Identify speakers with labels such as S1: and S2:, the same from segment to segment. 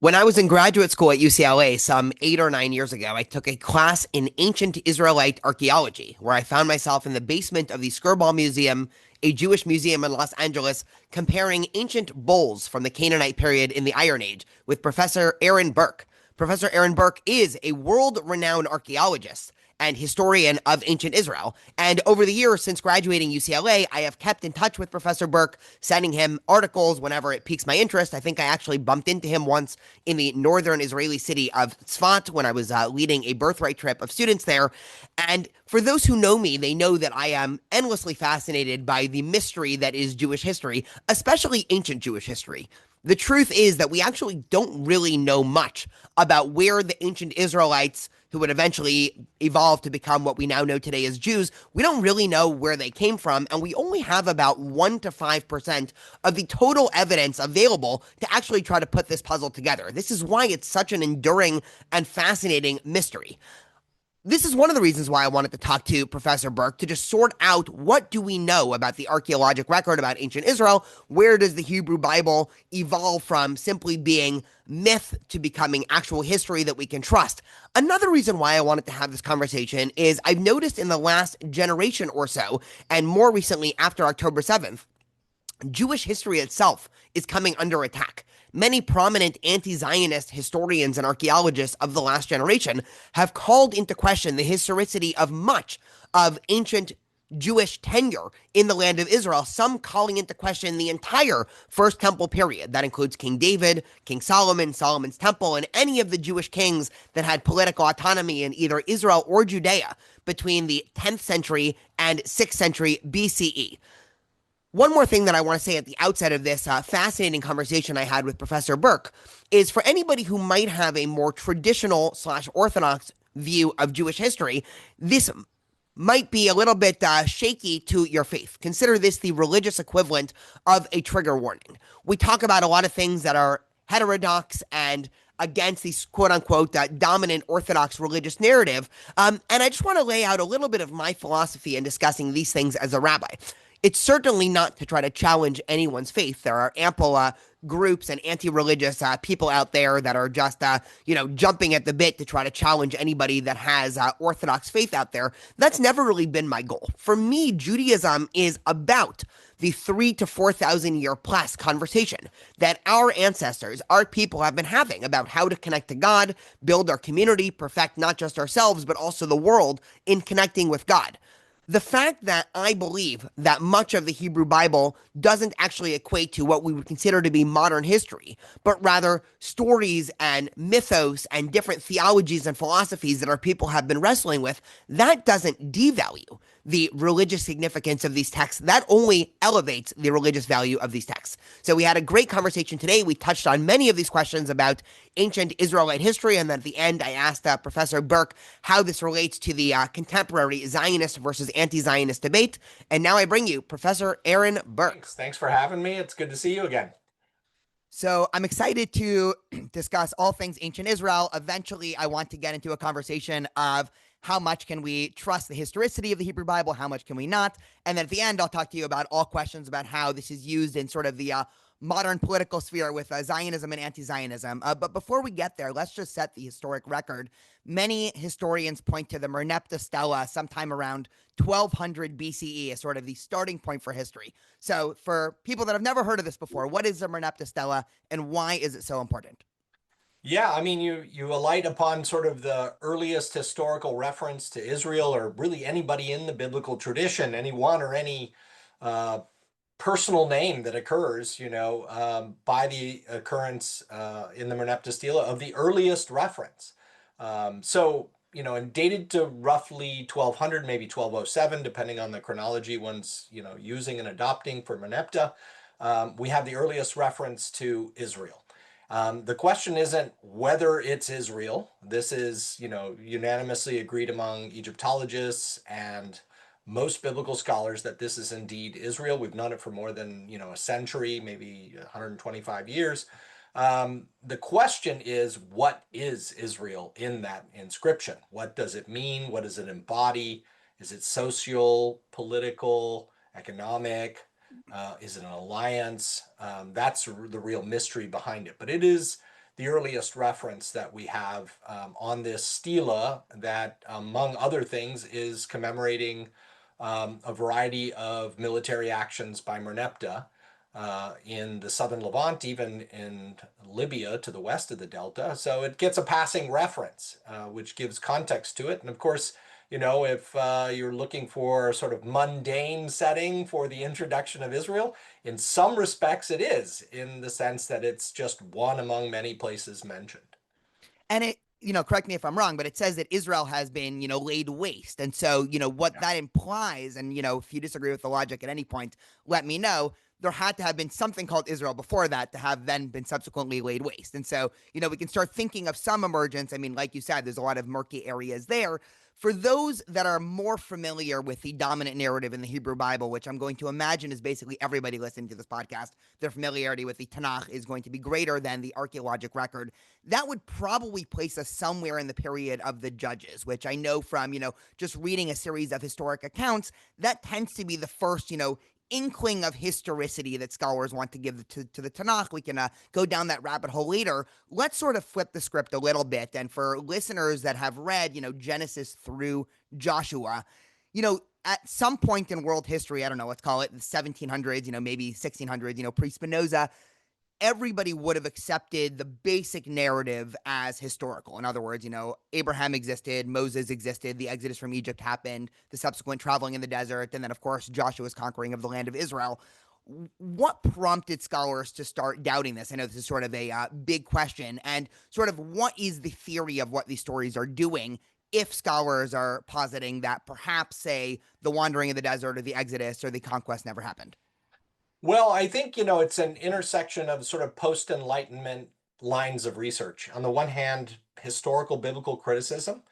S1: When I was in graduate school at UCLA some 8 or 9 years ago, I took a class in ancient Israelite archaeology, where I found myself in the basement of the Skirball Museum, a Jewish museum in Los Angeles, comparing ancient bowls from the Canaanite period in the Iron Age with Professor Aaron Burke. Professor Aaron Burke is a world renowned archaeologist and historian of ancient Israel. And over the years since graduating UCLA, I have kept in touch with Professor Burke, sending him articles whenever it piques my interest. I think I actually bumped into him once in the northern Israeli city of Tzfat when I was leading a birthright trip of students there. And for those who know me, they know that I am endlessly fascinated by the mystery that is Jewish history, especially ancient Jewish history. The truth is that we actually don't really know much about where the ancient Israelites, who would eventually evolve to become what we now know today as Jews, we don't really know where they came from, and we only have about 1 to 5% of the total evidence available to actually try to put this puzzle together. This is why it's such an enduring and fascinating mystery. This is one of the reasons why I wanted to talk to Professor Burke, to just sort out what do we know about the archaeologic record about ancient Israel? Where does the Hebrew Bible evolve from simply being myth to becoming actual history that we can trust? Another reason why I wanted to have this conversation is I've noticed in the last generation or so, and more recently after October 7th, Jewish history itself is coming under attack. Many prominent anti-Zionist historians and archaeologists of the last generation have called into question the historicity of much of ancient Jewish tenure in the land of Israel, some calling into question the entire First Temple period. That includes King David, King Solomon, Solomon's Temple, and any of the Jewish kings that had political autonomy in either Israel or Judea between the 10th century and 6th century BCE. One more thing that I want to say at the outset of this fascinating conversation I had with Professor Burke is, for anybody who might have a more traditional slash orthodox view of Jewish history, this might be a little bit shaky to your faith. Consider this the religious equivalent of a trigger warning. We talk about a lot of things that are heterodox and against these quote unquote dominant Orthodox religious narrative. And I just want to lay out a little bit of my philosophy in discussing these things as a rabbi. It's certainly not to try to challenge anyone's faith. There are ample groups and anti-religious people out there that are just, jumping at the bit to try to challenge anybody that has Orthodox faith out there. That's never really been my goal. For me, Judaism is about the 3 to 4,000 year plus conversation that our ancestors, our people, have been having about how to connect to God, build our community, perfect not just ourselves, but also the world in connecting with God. The fact that I believe that much of the Hebrew Bible doesn't actually equate to what we would consider to be modern history, but rather stories and mythos and different theologies and philosophies that our people have been wrestling with, that doesn't devalue the religious significance of these texts. That only elevates the religious value of these texts. So we had a great conversation today. We touched on many of these questions about ancient Israelite history, and then at the end, I asked Professor Burke how this relates to the contemporary Zionist versus anti-Zionist debate. And now I bring you Professor Aaron Burke.
S2: Thanks for having me. It's good to see you again.
S1: So I'm excited to discuss all things ancient Israel. Eventually, I want to get into a conversation of how much can we trust the historicity of the Hebrew Bible, how much can we not? And then at the end, I'll talk to you about all questions about how this is used in sort of the modern political sphere with Zionism and anti-Zionism. But before we get there, let's just set the historic record. Many historians point to the Merneptah Stele sometime around 1200 BCE as sort of the starting point for history. So for people that have never heard of this before, what is the Merneptah Stele and why is it so important?
S2: Yeah, I mean, you alight upon sort of the earliest historical reference to Israel, or really anybody in the biblical tradition, anyone or any uh, personal name that occurs, by the occurrence in the Merneptah Stele of the earliest reference. And dated to roughly 1200, maybe 1207, depending on the chronology one's, using and adopting for Merneptah. We have the earliest reference to Israel. The question isn't whether it's Israel. This is, unanimously agreed among Egyptologists and most biblical scholars that this is indeed Israel. We've known it for more than, a century, maybe 125 years. The question is, what is Israel in that inscription? What does it mean? What does it embody? Is it social, political, economic? Is it an alliance? That's the real mystery behind it. But it is the earliest reference that we have on this stela that, among other things, is commemorating a variety of military actions by Merneptah in the southern Levant, even in Libya to the west of the Delta. So it gets a passing reference, which gives context to it. And of course, if you're looking for a sort of mundane setting for the introduction of Israel, in some respects it is, in the sense that it's just one among many places mentioned.
S1: And it, correct me if I'm wrong, but it says that Israel has been, laid waste. And so, what
S2: Yeah.
S1: that implies, and, if you disagree with the logic at any point, let me know. There had to have been something called Israel before that to have then been subsequently laid waste. And so, we can start thinking of some emergence. I mean, like you said, there's a lot of murky areas there. For those that are more familiar with the dominant narrative in the Hebrew Bible, which I'm going to imagine is basically everybody listening to this podcast, their familiarity with the Tanakh is going to be greater than the archaeologic record. That would probably place us somewhere in the period of the Judges, which I know from, just reading a series of historic accounts, that tends to be the first, inkling of historicity that scholars want to give to the Tanakh. We can go down that rabbit hole later. Let's sort of flip the script a little bit. And for listeners that have read, Genesis through Joshua, at some point in world history, I don't know, let's call it the 1700s, maybe 1600s, pre-Spinoza, everybody would have accepted the basic narrative as historical. In other words, Abraham existed, Moses existed, the exodus from Egypt happened, the subsequent traveling in the desert, and then, of course, Joshua's conquering of the land of Israel. What prompted scholars to start doubting this? I know this is sort of a big question, and sort of what is the theory of what these stories are doing if scholars are positing that perhaps, say, the wandering in the desert or the exodus or the conquest never happened?
S2: Well, I think, it's an intersection of sort of post-Enlightenment lines of research. On the one hand, historical biblical criticism,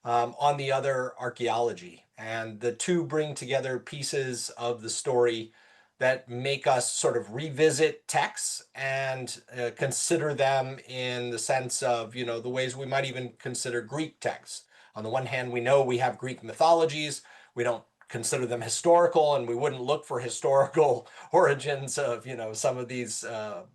S2: on the other, archaeology. And the two bring together pieces of the story that make us sort of revisit texts and consider them in the sense of, the ways we might even consider Greek texts. On the one hand, we know we have Greek mythologies. We don't consider them historical, and we wouldn't look for historical origins of, some of these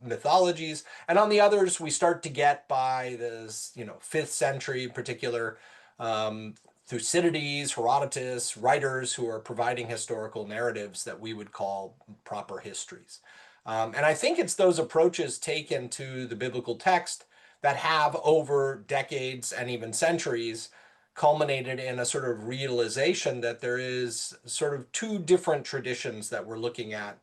S2: mythologies. And on the others, we start to get by this, 5th century in particular, Thucydides, Herodotus, writers who are providing historical narratives that we would call proper histories. And I think it's those approaches taken to the biblical text that have, over decades and even centuries, culminated in a sort of realization that there is sort of two different traditions that we're looking at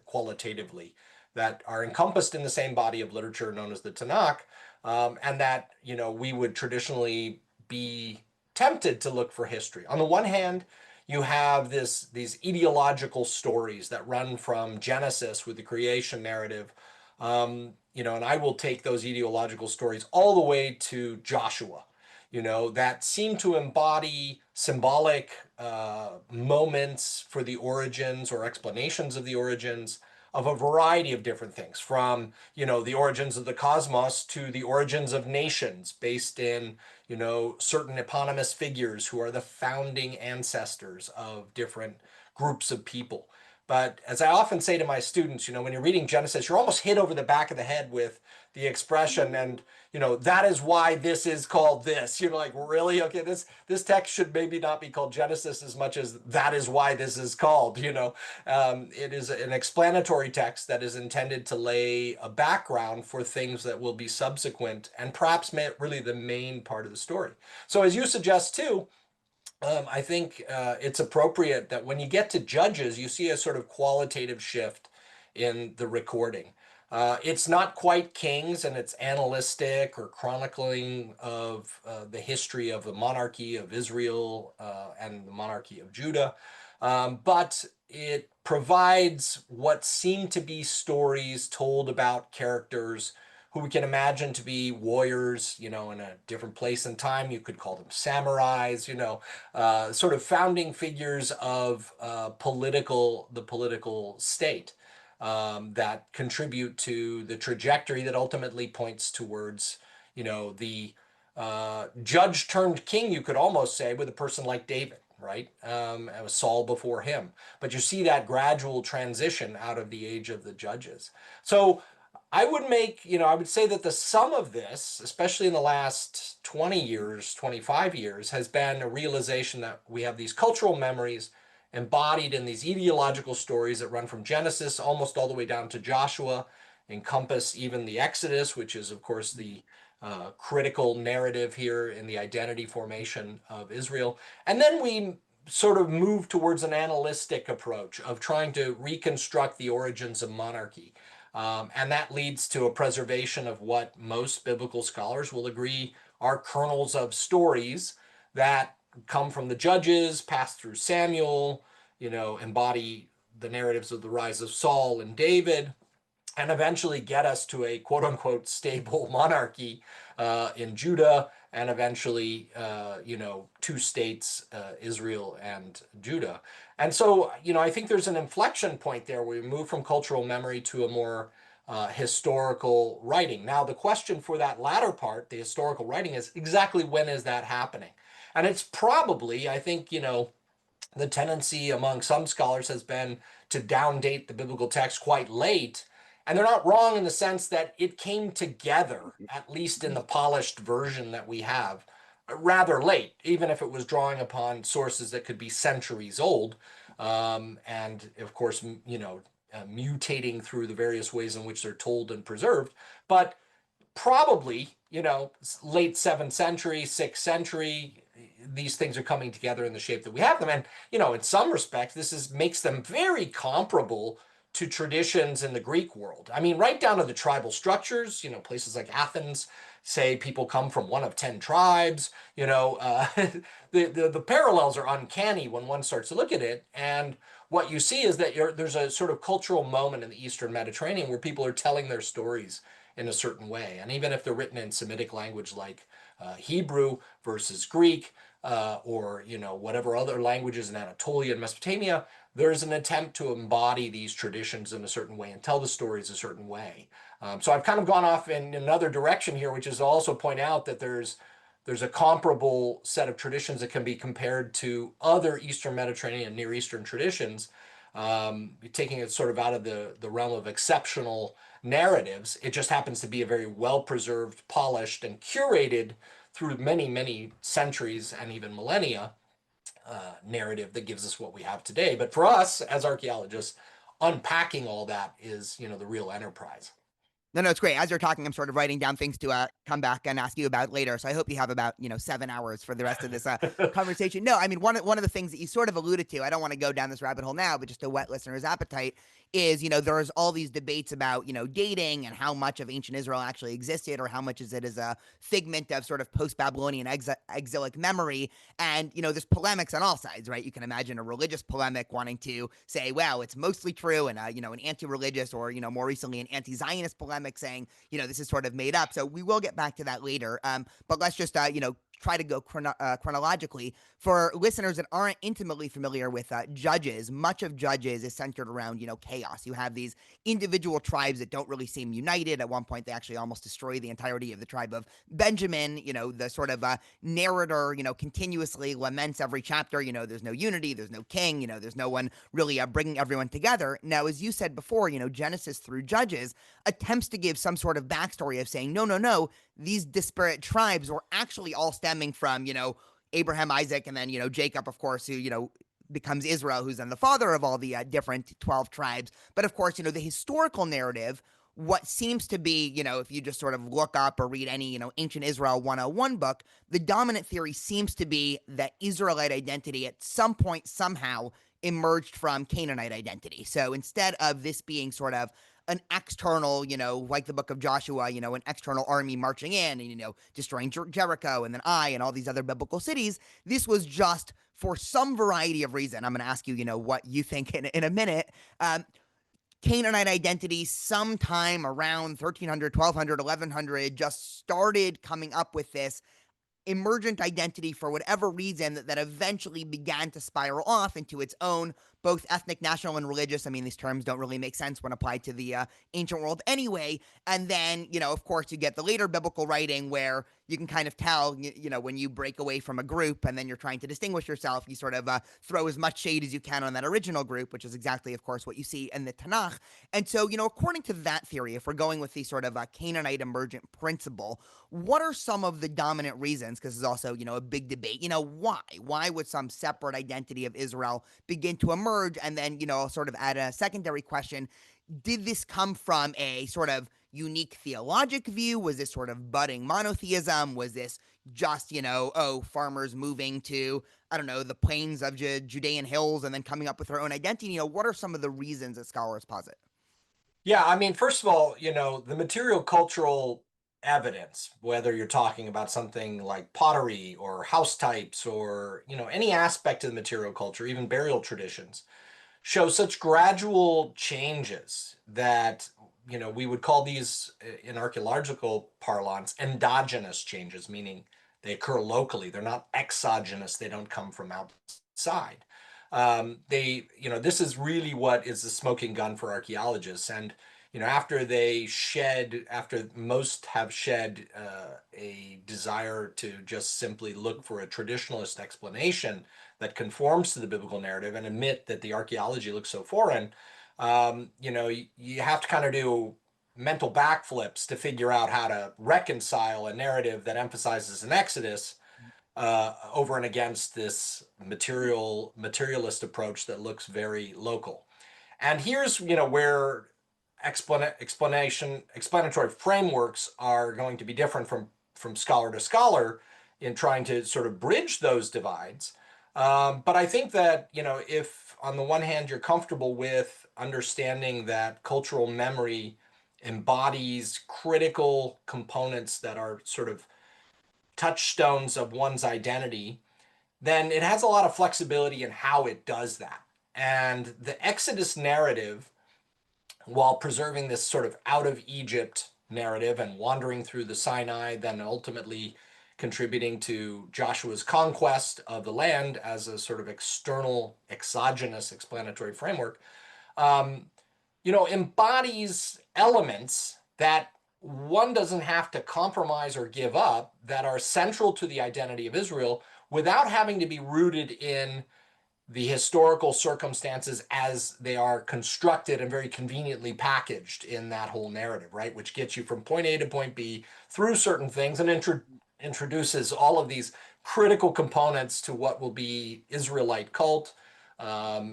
S2: qualitatively that are encompassed in the same body of literature known as the Tanakh, and that, we would traditionally be tempted to look for history. On the one hand, you have these ideological stories that run from Genesis with the creation narrative, and I will take those ideological stories all the way to Joshua, that seem to embody symbolic moments for the origins or explanations of the origins of a variety of different things, from, the origins of the cosmos to the origins of nations based in, certain eponymous figures who are the founding ancestors of different groups of people. But as I often say to my students, when you're reading Genesis, you're almost hit over the back of the head with the expression, and, that is why this is called this. Like, really? Okay, this text should maybe not be called Genesis as much as that is why this is called. It is an explanatory text that is intended to lay a background for things that will be subsequent and perhaps really the main part of the story. So as you suggest too, I think it's appropriate that when you get to Judges, you see a sort of qualitative shift in the recording. It's not quite Kings, and it's analytic or chronicling of the history of the monarchy of Israel and the monarchy of Judah, but it provides what seem to be stories told about characters who we can imagine to be warriors, in a different place and time. You could call them samurais, sort of founding figures of the political state, that contribute to the trajectory that ultimately points towards, the judge turned king, you could almost say, with a person like David, right? It was Saul before him. But you see that gradual transition out of the age of the judges. So I would make, I would say that the sum of this, especially in the last 20 years, 25 years, has been a realization that we have these cultural memories embodied in these ideological stories that run from Genesis almost all the way down to Joshua, encompass even the Exodus, which is, of course, the critical narrative here in the identity formation of Israel. And then we sort of move towards an analytic approach of trying to reconstruct the origins of monarchy. And that leads to a preservation of what most biblical scholars will agree are kernels of stories that come from the judges, pass through Samuel, embody the narratives of the rise of Saul and David, and eventually get us to a quote unquote stable monarchy in Judah, and eventually, two states, Israel and Judah. And so, I think there's an inflection point there where we move from cultural memory to a more historical writing. Now, the question for that latter part, the historical writing, is exactly when is that happening? And it's probably, I think, the tendency among some scholars has been to downdate the biblical text quite late. And they're not wrong in the sense that it came together, at least in the polished version that we have, rather late, even if it was drawing upon sources that could be centuries old. And of course, mutating through the various ways in which they're told and preserved. But probably, late 7th century, 6th century, these things are coming together in the shape that we have them. And, in some respects, makes them very comparable to traditions in the Greek world. I mean, right down to the tribal structures, places like Athens say people come from one of 10 tribes, the parallels are uncanny when one starts to look at it. And what you see is that there's a sort of cultural moment in the Eastern Mediterranean where people are telling their stories in a certain way. And even if they're written in Semitic language like Hebrew versus Greek, or whatever other languages in Anatolia and Mesopotamia, there's an attempt to embody these traditions in a certain way and tell the stories a certain way. So I've kind of gone off in another direction here, which is to also point out that there's a comparable set of traditions that can be compared to other Eastern Mediterranean and Near Eastern traditions, taking it sort of out of the realm of exceptional narratives. It just happens to be a very well-preserved, polished, and curated through many, many centuries and even millennia narrative that gives us what we have today. But for us as archaeologists, unpacking all that is, the real enterprise.
S1: No, it's great. As you're talking, I'm sort of writing down things to come back and ask you about later. So I hope you have about 7 hours for the rest of this conversation. No, I mean one of the things that you sort of alluded to. I don't want to go down this rabbit hole now, but just to whet listeners' appetite is there's all these debates about dating and how much of ancient Israel actually existed, or how much is it as a figment of sort of post-Babylonian exilic memory. And there's polemics on all sides, right? You can imagine a religious polemic wanting to say, well, it's mostly true, and an anti-religious, or more recently an anti-Zionist polemic saying, this is sort of made up. So we will get back to that later. But let's just, try to go chronologically. For listeners that aren't intimately familiar with Judges, much of Judges is centered around, chaos. You have these individual tribes that don't really seem united. At one point, they actually almost destroy the entirety of the tribe of Benjamin. The sort of narrator, continuously laments every chapter. There's no unity, there's no king, there's no one really bringing everyone together. Now, as you said before, Genesis through Judges attempts to give some sort of backstory of saying, no, these disparate tribes were actually all stemming from, Abraham, Isaac, and then, Jacob, of course, who, becomes Israel, who's then the father of all the different 12 tribes. But of course, the historical narrative, what seems to be, if you just sort of look up or read any, ancient Israel 101 book, the dominant theory seems to be that Israelite identity at some point somehow emerged from Canaanite identity. So instead of this being sort of an external, like the book of Joshua, an external army marching in and, destroying Jericho and then Ai and all these other biblical cities. This was just for some variety of reason. I'm going to ask you, what you think in a minute. Canaanite identity sometime around 1300, 1200, 1100 just started coming up with this emergent identity for whatever reason that eventually began to spiral off into its own, both ethnic, national, and religious. I mean, these terms don't really make sense when applied to the ancient world anyway. And then, of course, you get the later biblical writing where you can kind of tell, when you break away from a group and then you're trying to distinguish yourself, you sort of throw as much shade as you can on that original group, which is exactly, of course, what you see in the Tanakh. And so, according to that theory, if we're going with the sort of Canaanite emergent principle, what are some of the dominant reasons? Because there's also, a big debate. Why? Why would some separate identity of Israel begin to emerge? And then, sort of add a secondary question, did this come from a sort of unique theologic view? Was this sort of budding monotheism? Was this just, farmers moving to, I don't know, the plains of Judean hills and then coming up with their own identity? What are some of the reasons that scholars posit?
S2: Yeah, I mean, first of all, the material cultural evidence, whether you're talking about something like pottery or house types or, any aspect of the material culture, even burial traditions, show such gradual changes that, we would call these in archaeological parlance endogenous changes, meaning they occur locally. They're not exogenous. They don't come from outside. This is really what is the smoking gun for archaeologists. And, after most have shed a desire to just simply look for a traditionalist explanation that conforms to the biblical narrative and admit that the archaeology looks so foreign, you have to kind of do mental backflips to figure out how to reconcile a narrative that emphasizes an exodus over and against this materialist approach that looks very local. And here's where explanatory frameworks are going to be different from scholar to scholar in trying to sort of bridge those divides. But I think that if on the one hand you're comfortable with understanding that cultural memory embodies critical components that are sort of touchstones of one's identity, then it has a lot of flexibility in how it does that. And the Exodus narrative, while preserving this sort of out of Egypt narrative and wandering through the Sinai, then ultimately contributing to Joshua's conquest of the land as a sort of external, exogenous explanatory framework, embodies elements that one doesn't have to compromise or give up that are central to the identity of Israel without having to be rooted in the historical circumstances as they are constructed and very conveniently packaged in that whole narrative, right? Which gets you from point A to point B through certain things and introduces all of these critical components to what will be Israelite cult,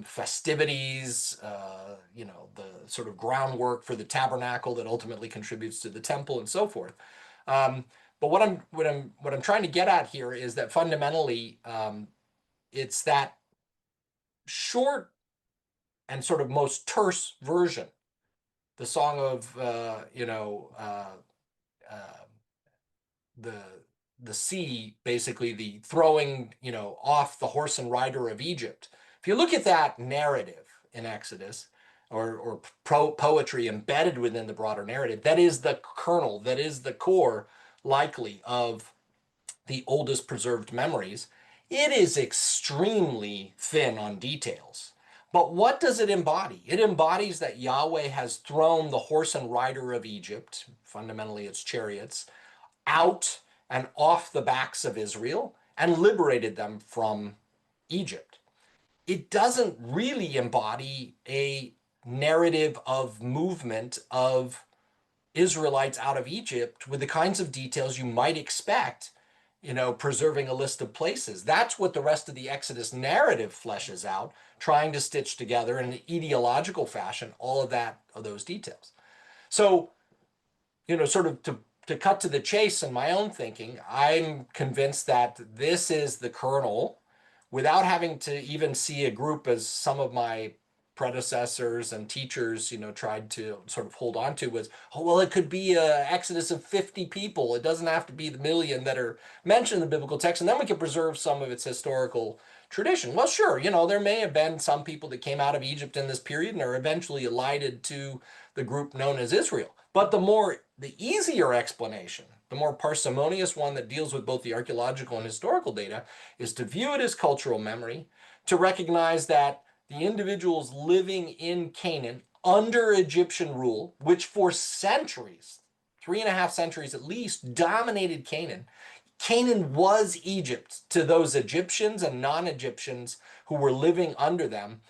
S2: festivities, the sort of groundwork for the tabernacle that ultimately contributes to the temple and so forth. But what I'm trying to get at here is that fundamentally, it's that short and sort of most terse version, the song of the the sea, basically the throwing off the horse and rider of Egypt. If you look at that narrative in Exodus, or poetry embedded within the broader narrative, that is the kernel, that is the core, likely, of the oldest preserved memories. It is extremely thin on details. But what does it embody? It embodies that Yahweh has thrown the horse and rider of Egypt, fundamentally its chariots, out and off the backs of Israel and liberated them from Egypt. It doesn't really embody a narrative of movement of Israelites out of Egypt with the kinds of details you might expect, preserving a list of places. That's what the rest of the Exodus narrative fleshes out, trying to stitch together in an ideological fashion all of those details. So, sort of to cut to the chase in my own thinking, I'm convinced that this is the kernel without having to even see a group as some of my predecessors and teachers, tried to sort of hold on to was, oh, well, it could be an exodus of 50 people. It doesn't have to be the million that are mentioned in the biblical text. And then we can preserve some of its historical tradition. Well, sure, there may have been some people that came out of Egypt in this period and are eventually allied to the group known as Israel. But the easier explanation, the more parsimonious one that deals with both the archaeological and historical data, is to view it as cultural memory, to recognize that the individuals living in Canaan under Egyptian rule, which for centuries 3.5 centuries at least, dominated Canaan. Canaan was Egypt to those Egyptians and non-Egyptians who were living under them.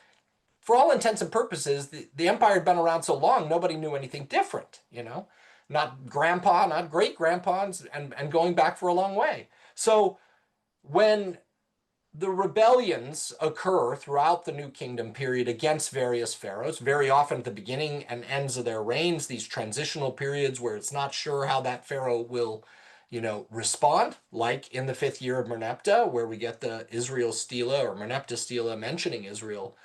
S2: For all intents and purposes, the empire had been around so long, nobody knew anything different, not grandpa, not great grandpas, and going back for a long way. So when the rebellions occur throughout the New Kingdom period against various pharaohs, very often at the beginning and ends of their reigns, these transitional periods where it's not sure how that pharaoh will, respond, like in the 5th year of Merneptah, where we get the Israel Stele or Merneptah Stele mentioning Israel.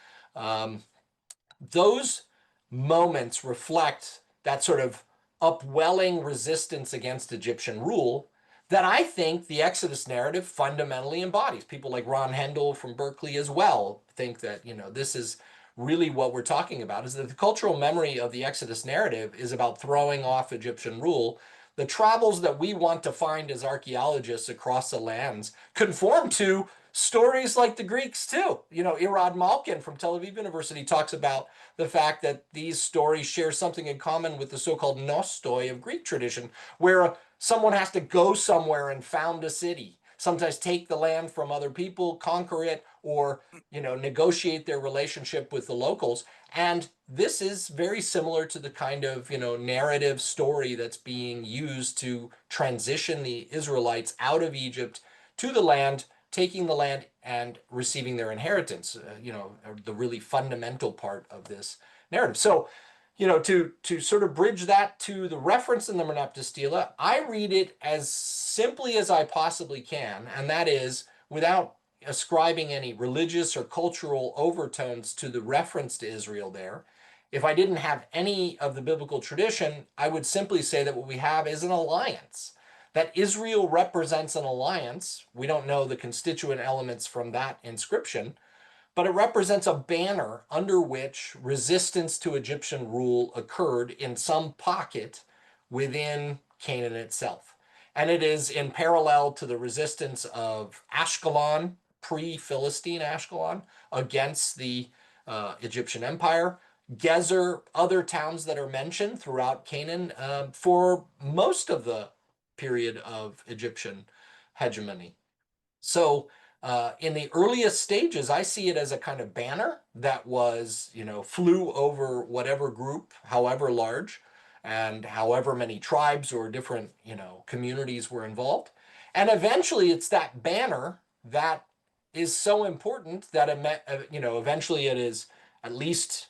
S2: Those moments reflect that sort of upwelling resistance against Egyptian rule that I think the Exodus narrative fundamentally embodies. People like Ron Hendel from Berkeley as well think that, this is really what we're talking about, is that the cultural memory of the Exodus narrative is about throwing off Egyptian rule. The travels that we want to find as archaeologists across the lands conform to stories like the Greeks too. Irad Malkin from Tel Aviv University talks about the fact that these stories share something in common with the so-called nostoi of Greek tradition, where someone has to go somewhere and found a city, sometimes take the land from other people, conquer it, or negotiate their relationship with the locals. And this is very similar to the kind of narrative story that's being used to transition the Israelites out of Egypt to the land, taking the land and receiving their inheritance, the really fundamental part of this narrative. So, to sort of bridge that to the reference in the Merneptah Stele, I read it as simply as I possibly can, and that is without ascribing any religious or cultural overtones to the reference to Israel there. If I didn't have any of the biblical tradition, I would simply say that what we have is an alliance, that Israel represents an alliance. We don't know the constituent elements from that inscription, but it represents a banner under which resistance to Egyptian rule occurred in some pocket within Canaan itself. And it is in parallel to the resistance of Ashkelon, pre-Philistine Ashkelon, against the Egyptian Empire. Gezer, other towns that are mentioned throughout Canaan for most of the period of Egyptian hegemony. So in the earliest stages, I see it as a kind of banner that was, flew over whatever group, however large, and however many tribes or different, communities were involved. And eventually it's that banner that is so important that, eventually it is, at least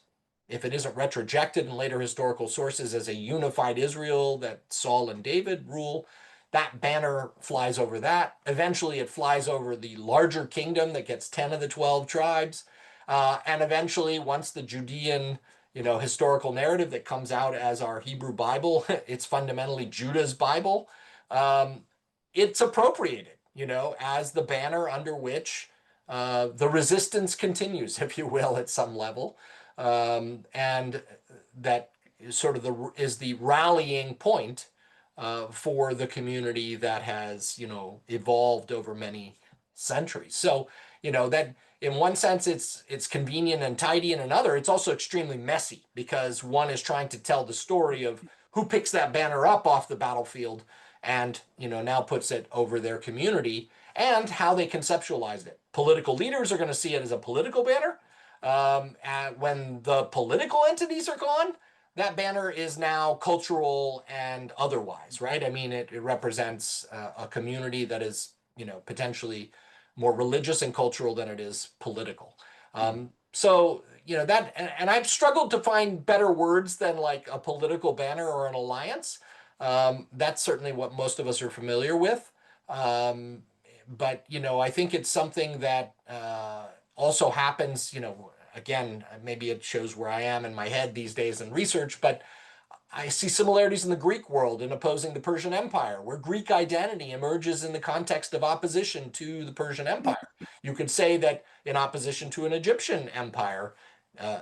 S2: if it isn't retrojected in later historical sources, as a unified Israel that Saul and David rule. That banner flies over that. Eventually, it flies over the larger kingdom that gets 10 of the 12 tribes. And eventually, once the Judean, historical narrative that comes out as our Hebrew Bible, it's fundamentally Judah's Bible. It's appropriated, as the banner under which the resistance continues, if you will, at some level. And that sort of is the rallying point for the community that has, evolved over many centuries. So, that in one sense it's convenient and tidy, in another it's also extremely messy, because one is trying to tell the story of who picks that banner up off the battlefield and, now puts it over their community, and how they conceptualized it. Political leaders are going to see it as a political banner. And when the political entities are gone, that banner is now cultural and otherwise, right? I mean, it represents a community that is, potentially more religious and cultural than it is political. So, that, and I've struggled to find better words than like a political banner or an alliance. That's certainly what most of us are familiar with. But, I think it's something that also happens, again, maybe it shows where I am in my head these days in research, but I see similarities in the Greek world in opposing the Persian Empire, where Greek identity emerges in the context of opposition to the Persian Empire. You could say that in opposition to an Egyptian empire,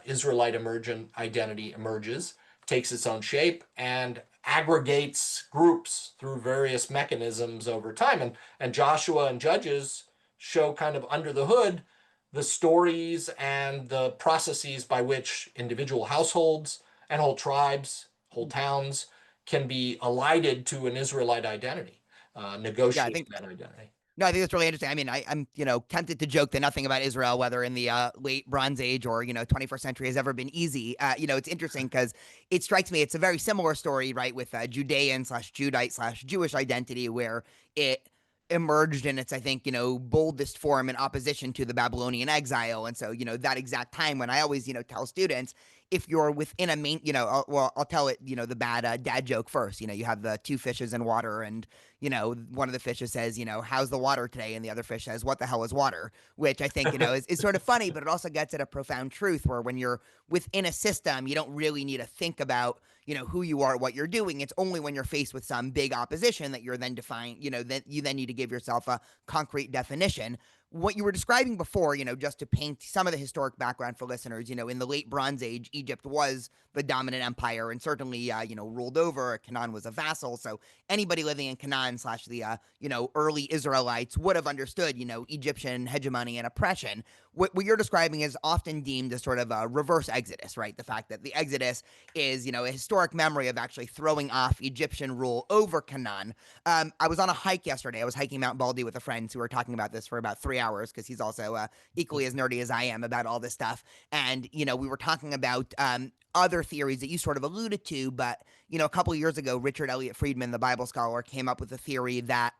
S2: Israelite emergent identity emerges, takes its own shape, and aggregates groups through various mechanisms over time. And Joshua and Judges show kind of under the hood the stories and the processes by which individual households and whole tribes, whole towns, can be elided to an Israelite identity,
S1: Yeah, I
S2: negotiating
S1: think
S2: that identity.
S1: no, I think that's really interesting. I mean, I'm tempted to joke that nothing about Israel, whether in the late Bronze Age or 21st century, has ever been easy. It's interesting because it strikes me it's a very similar story, right, with Judean slash Judite slash Jewish identity, where it emerged in its, I think, boldest form in opposition to the Babylonian exile. And so, that exact time when I always, tell students, if you're within a main, I'll tell it, the bad dad joke first. You have the two fishes in water, and one of the fishes says, how's the water today? And the other fish says, what the hell is water? Which I think, is sort of funny, but it also gets at a profound truth where when you're within a system, you don't really need to think about, who you are, what you're doing. It's only when you're faced with some big opposition that you're then defined, that you then need to give yourself a concrete definition. What you were describing before, just to paint some of the historic background for listeners, in the late Bronze Age, Egypt was the dominant empire and certainly, ruled over. Canaan was a vassal. So anybody living in Canaan slash the, early Israelites would have understood, Egyptian hegemony and oppression. What you're describing is often deemed as sort of a reverse exodus, right? The fact that the exodus is, a historic memory of actually throwing off Egyptian rule over Canaan. I was on a hike yesterday. I was hiking Mount Baldy with a friend who were talking about this for about 3 hours because he's also equally as nerdy as I am about all this stuff. And, we were talking about other theories that you sort of alluded to, but a couple of years ago, Richard Elliott Friedman, the Bible scholar, came up with a theory that,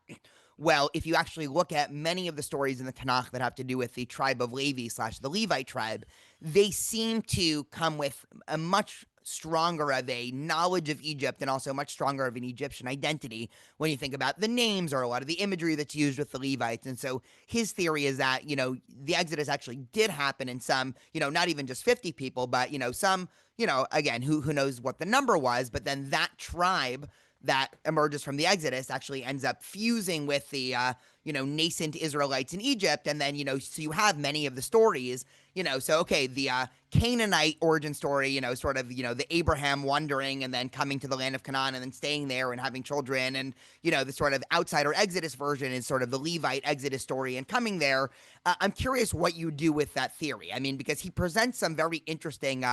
S1: well, if you actually look at many of the stories in the Tanakh that have to do with the tribe of Levi slash the Levite tribe, they seem to come with a much stronger of a knowledge of Egypt and also much stronger of an Egyptian identity when you think about the names or a lot of the imagery that's used with the Levites. And so his theory is that, the Exodus actually did happen in some, not even just 50 people, but, some, again, who knows what the number was, but then that tribe that emerges from the Exodus actually ends up fusing with the nascent Israelites in Egypt, and then so you have many of the stories, so okay, the Canaanite origin story, sort of the Abraham wandering and then coming to the land of Canaan and then staying there and having children, and the sort of outsider Exodus version is sort of the Levite Exodus story and coming there. I'm curious what you do with that theory. I mean, because he presents some very interesting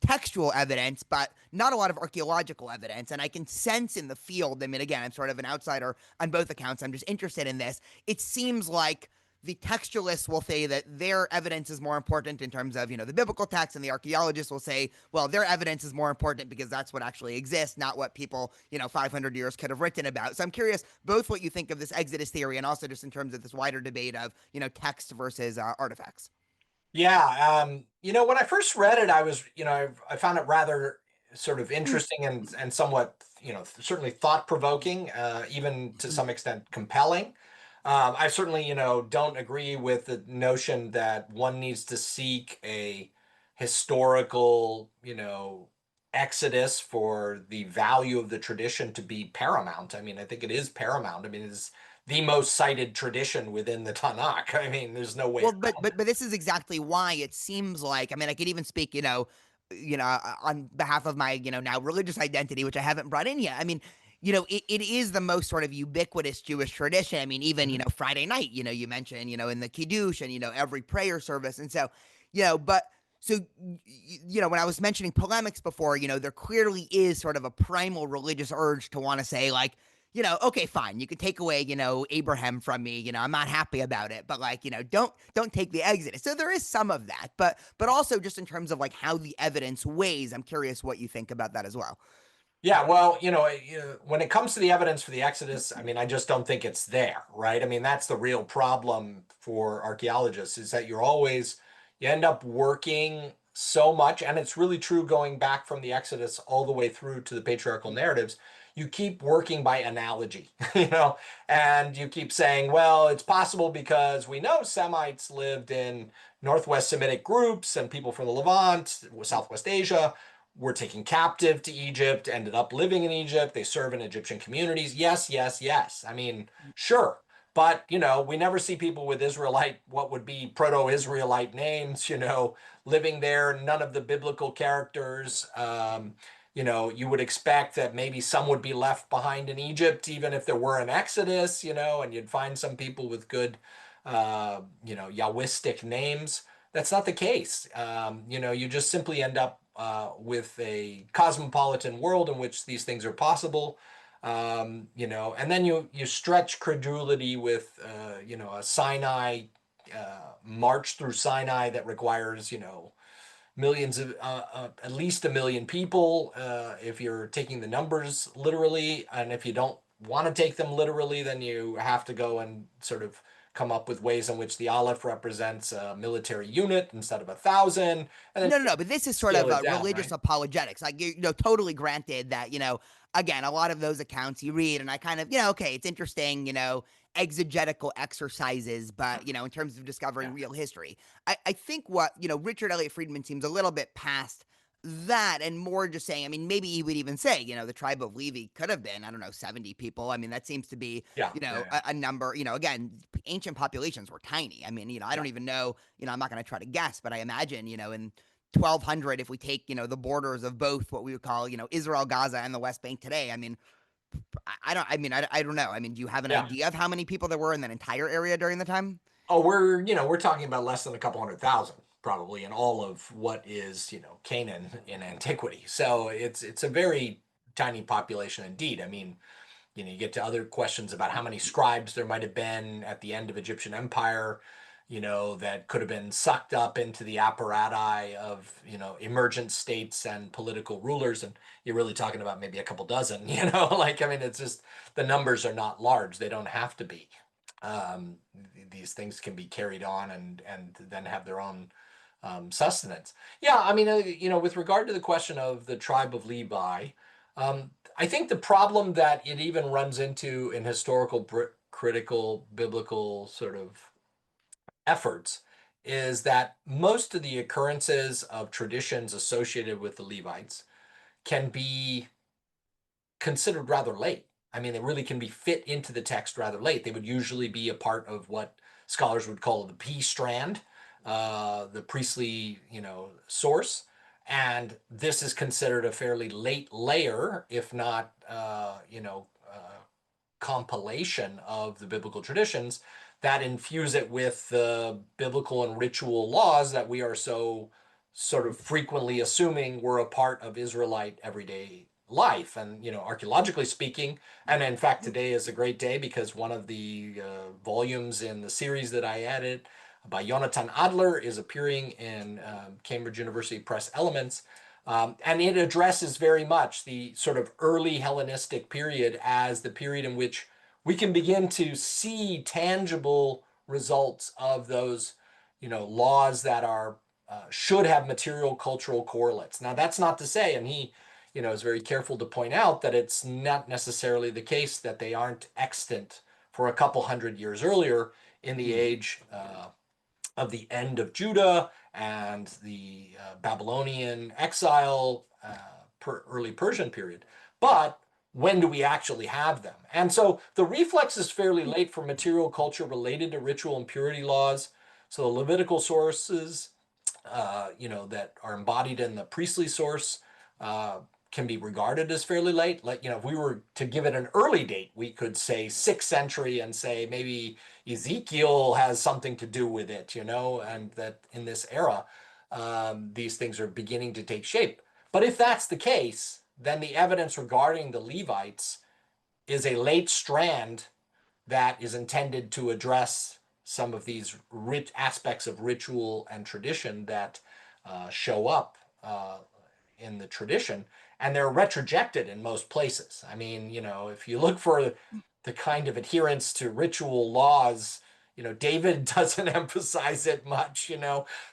S1: textual evidence, but not a lot of archaeological evidence. And I can sense in the field, I mean, again, I'm sort of an outsider on both accounts. I'm just interested in this. It seems like the textualists will say that their evidence is more important in terms of, the biblical text, and the archaeologists will say, well, their evidence is more important because that's what actually exists, not what people, 500 years could have written about. So I'm curious both what you think of this Exodus theory and also just in terms of this wider debate of, text versus artifacts.
S2: Yeah, when I first read it, I was, I found it rather sort of
S1: Hmm.
S2: interesting and somewhat, certainly thought-provoking, even to some extent compelling. I certainly, don't agree with the notion that one needs to seek a historical, exodus for the value of the tradition to be paramount. I mean, I think it is paramount. I mean, it's the most cited tradition within the Tanakh. I mean, there's no way
S1: Well,
S2: around
S1: but this is exactly why it seems like. I mean, I could even speak, on behalf of my, now religious identity, which I haven't brought in yet. I mean, it is the most sort of ubiquitous Jewish tradition. I mean, even
S2: it.
S1: Friday night, you mentioned, in the kiddush and every prayer service, and so, but. So, when I was mentioning polemics before, there clearly is sort of a primal religious urge to want to say, like, okay, fine, you could take away, Abraham from me, I'm not happy about it, but like, don't take the Exodus. So there is some of that, but also just in terms of like how the evidence weighs, I'm curious what you think about that as well.
S2: Yeah, well, when it comes to the evidence for the Exodus, I mean, I just don't think it's there, right? I mean, that's the real problem for archaeologists is that you end up working so much, and it's really true going back from the Exodus all the way through to the patriarchal narratives. You keep working by analogy, and you keep saying, well, it's possible because we know Semites lived in Northwest Semitic groups and people from the Levant, Southwest Asia were taken captive to Egypt, ended up living in Egypt. They serve in Egyptian communities. Yes, yes, yes. I mean, sure. But, we never see people with what would be Proto-Israelite names, living there, none of the biblical characters. You would expect that maybe some would be left behind in Egypt, even if there were an Exodus, and you'd find some people with good, Yahwistic names. That's not the case. You just simply end up with a cosmopolitan world in which these things are possible. And then you stretch credulity with a Sinai march through Sinai that requires millions of at least 1 million people if you're taking the numbers literally, and if you don't want to take them literally, then you have to go and sort of come up with ways in which the aleph represents a military unit instead of 1,000, and then
S1: No, but this is sort
S2: scale
S1: of
S2: it down,
S1: religious
S2: right?
S1: apologetics. Like, totally granted that, again, a lot of those accounts you read, and I kind of, okay, it's interesting, exegetical exercises, but, in terms of discovering
S2: Yeah.
S1: real history, I think what, Richard Elliott Friedman seems a little bit past that and more just saying, I mean, maybe he would even say, the tribe of Levi could have been, I don't know, 70 people. I mean, that seems to be,
S2: Yeah. Yeah. Yeah.
S1: a number, again, ancient populations were tiny. I mean, I
S2: Yeah.
S1: don't even know, I'm not going to try to guess, but I imagine, in 1200, if we take, the borders of both what we would call, Israel, Gaza, and the West Bank today. I mean, I don't know. I mean, do you have an
S2: Yeah.
S1: idea of how many people there were in that entire area during the time?
S2: Oh, we're talking about less than a couple 100,000 probably in all of what is, Canaan in antiquity. So it's a very tiny population indeed. I mean, you get to other questions about how many scribes there might have been at the end of Egyptian empire, that could have been sucked up into the apparatus of, emergent states and political rulers. And you're really talking about maybe a couple dozen, like, I mean, it's just the numbers are not large. They don't have to be. Um, these things can be carried on and then have their own sustenance. Yeah, I mean, with regard to the question of the tribe of Levi, I think the problem that it even runs into in historical critical biblical sort of efforts is that most of the occurrences of traditions associated with the Levites can be considered rather late. I mean, they really can be fit into the text rather late. They would usually be a part of what scholars would call the P strand, the priestly, source. And this is considered a fairly late layer, if not, compilation of the biblical traditions that infuse it with the biblical and ritual laws that we are so sort of frequently assuming were a part of Israelite everyday life. And, archaeologically speaking, and in fact, today is a great day because one of the volumes in the series that I added by Jonathan Adler is appearing in Cambridge University Press Elements. And it addresses very much the sort of early Hellenistic period as the period in which we can begin to see tangible results of those, laws that are should have material cultural correlates. Now, that's not to say, and he, is very careful to point out that it's not necessarily the case that they aren't extant for a couple hundred years earlier in the
S1: Hmm.
S2: age of the end of Judah and the Babylonian exile, early Persian period. But when do we actually have them? And so the reflex is fairly late for material culture related to ritual and purity laws. So the Levitical sources, that are embodied in the priestly source, uh, can be regarded as fairly late. Like, if we were to give it an early date, we could say 6th century and say maybe Ezekiel has something to do with it, and that in this era, these things are beginning to take shape. But if that's the case, then the evidence regarding the Levites is a late strand that is intended to address some of these rich aspects of ritual and tradition that show up in the tradition, and they're retrojected in most places. I mean, if you look for the kind of adherence to ritual laws, David doesn't emphasize it much,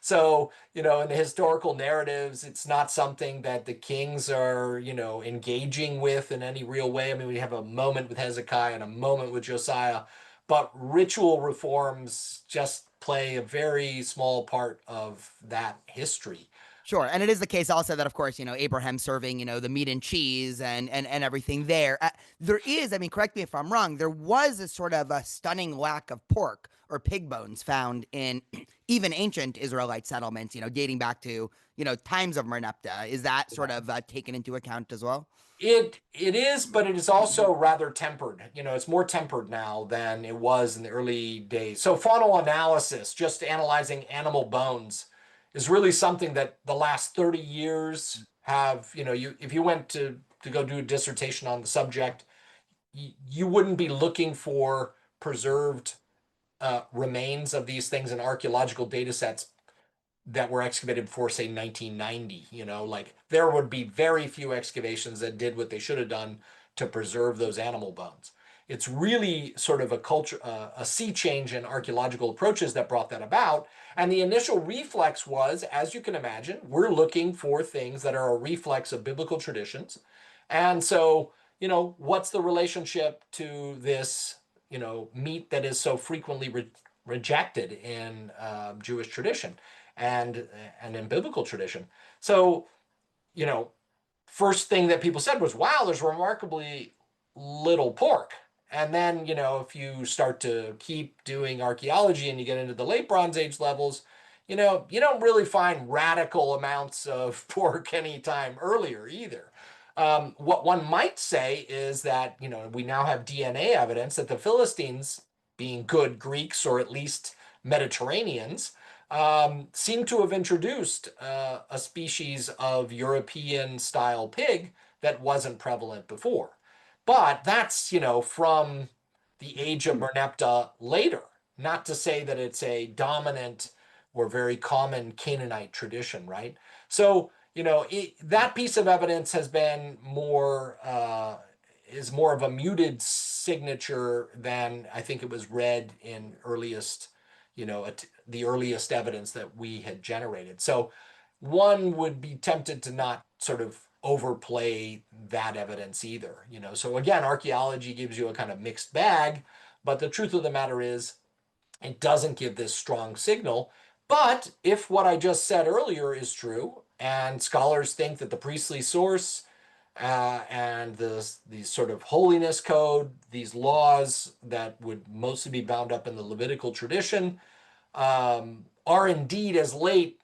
S2: So, in the historical narratives, it's not something that the kings are, engaging with in any real way. I mean, we have a moment with Hezekiah and a moment with Josiah, but ritual reforms just play a very small part of that history.
S1: Sure, and it is the case also that, of course, Abraham serving, the meat and cheese and everything there. There is, I mean, correct me if I'm wrong. There was a sort of a stunning lack of pork or pig bones found in even ancient Israelite settlements, dating back to times of Merneptah. Is that sort of taken into account as well?
S2: It is, but it is also rather tempered. It's more tempered now than it was in the early days. So faunal analysis, just analyzing animal bones, is really something that the last 30 years have, if you went to go do a dissertation on the subject, you wouldn't be looking for preserved remains of these things in archaeological data sets that were excavated before, say, 1990. Like there would be very few excavations that did what they should have done to preserve those animal bones. It's really sort of a sea change in archaeological approaches that brought that about. And the initial reflex was, as you can imagine, we're looking for things that are a reflex of biblical traditions. And so, what's the relationship to this, meat that is so frequently rejected in Jewish tradition and in biblical tradition? So, you know, first thing that people said was, wow, there's remarkably little pork. And then, if you start to keep doing archaeology and you get into the late Bronze Age levels, you don't really find radical amounts of pork anytime earlier either. What one might say is that, we now have DNA evidence that the Philistines, being good Greeks or at least Mediterraneans, seem to have introduced a species of European style pig that wasn't prevalent before. But that's, from the age of Merneptah later, not to say that it's a dominant or very common Canaanite tradition, right? So, that piece of evidence has been is more of a muted signature than I think it was read in the earliest evidence that we had generated. So one would be tempted to not sort of overplay that evidence either. So again, archaeology gives you a kind of mixed bag, but the truth of the matter is it doesn't give this strong signal. But if what I just said earlier is true, and scholars think that the priestly source and these sort of holiness code, these laws that would mostly be bound up in the Levitical tradition, are indeed as late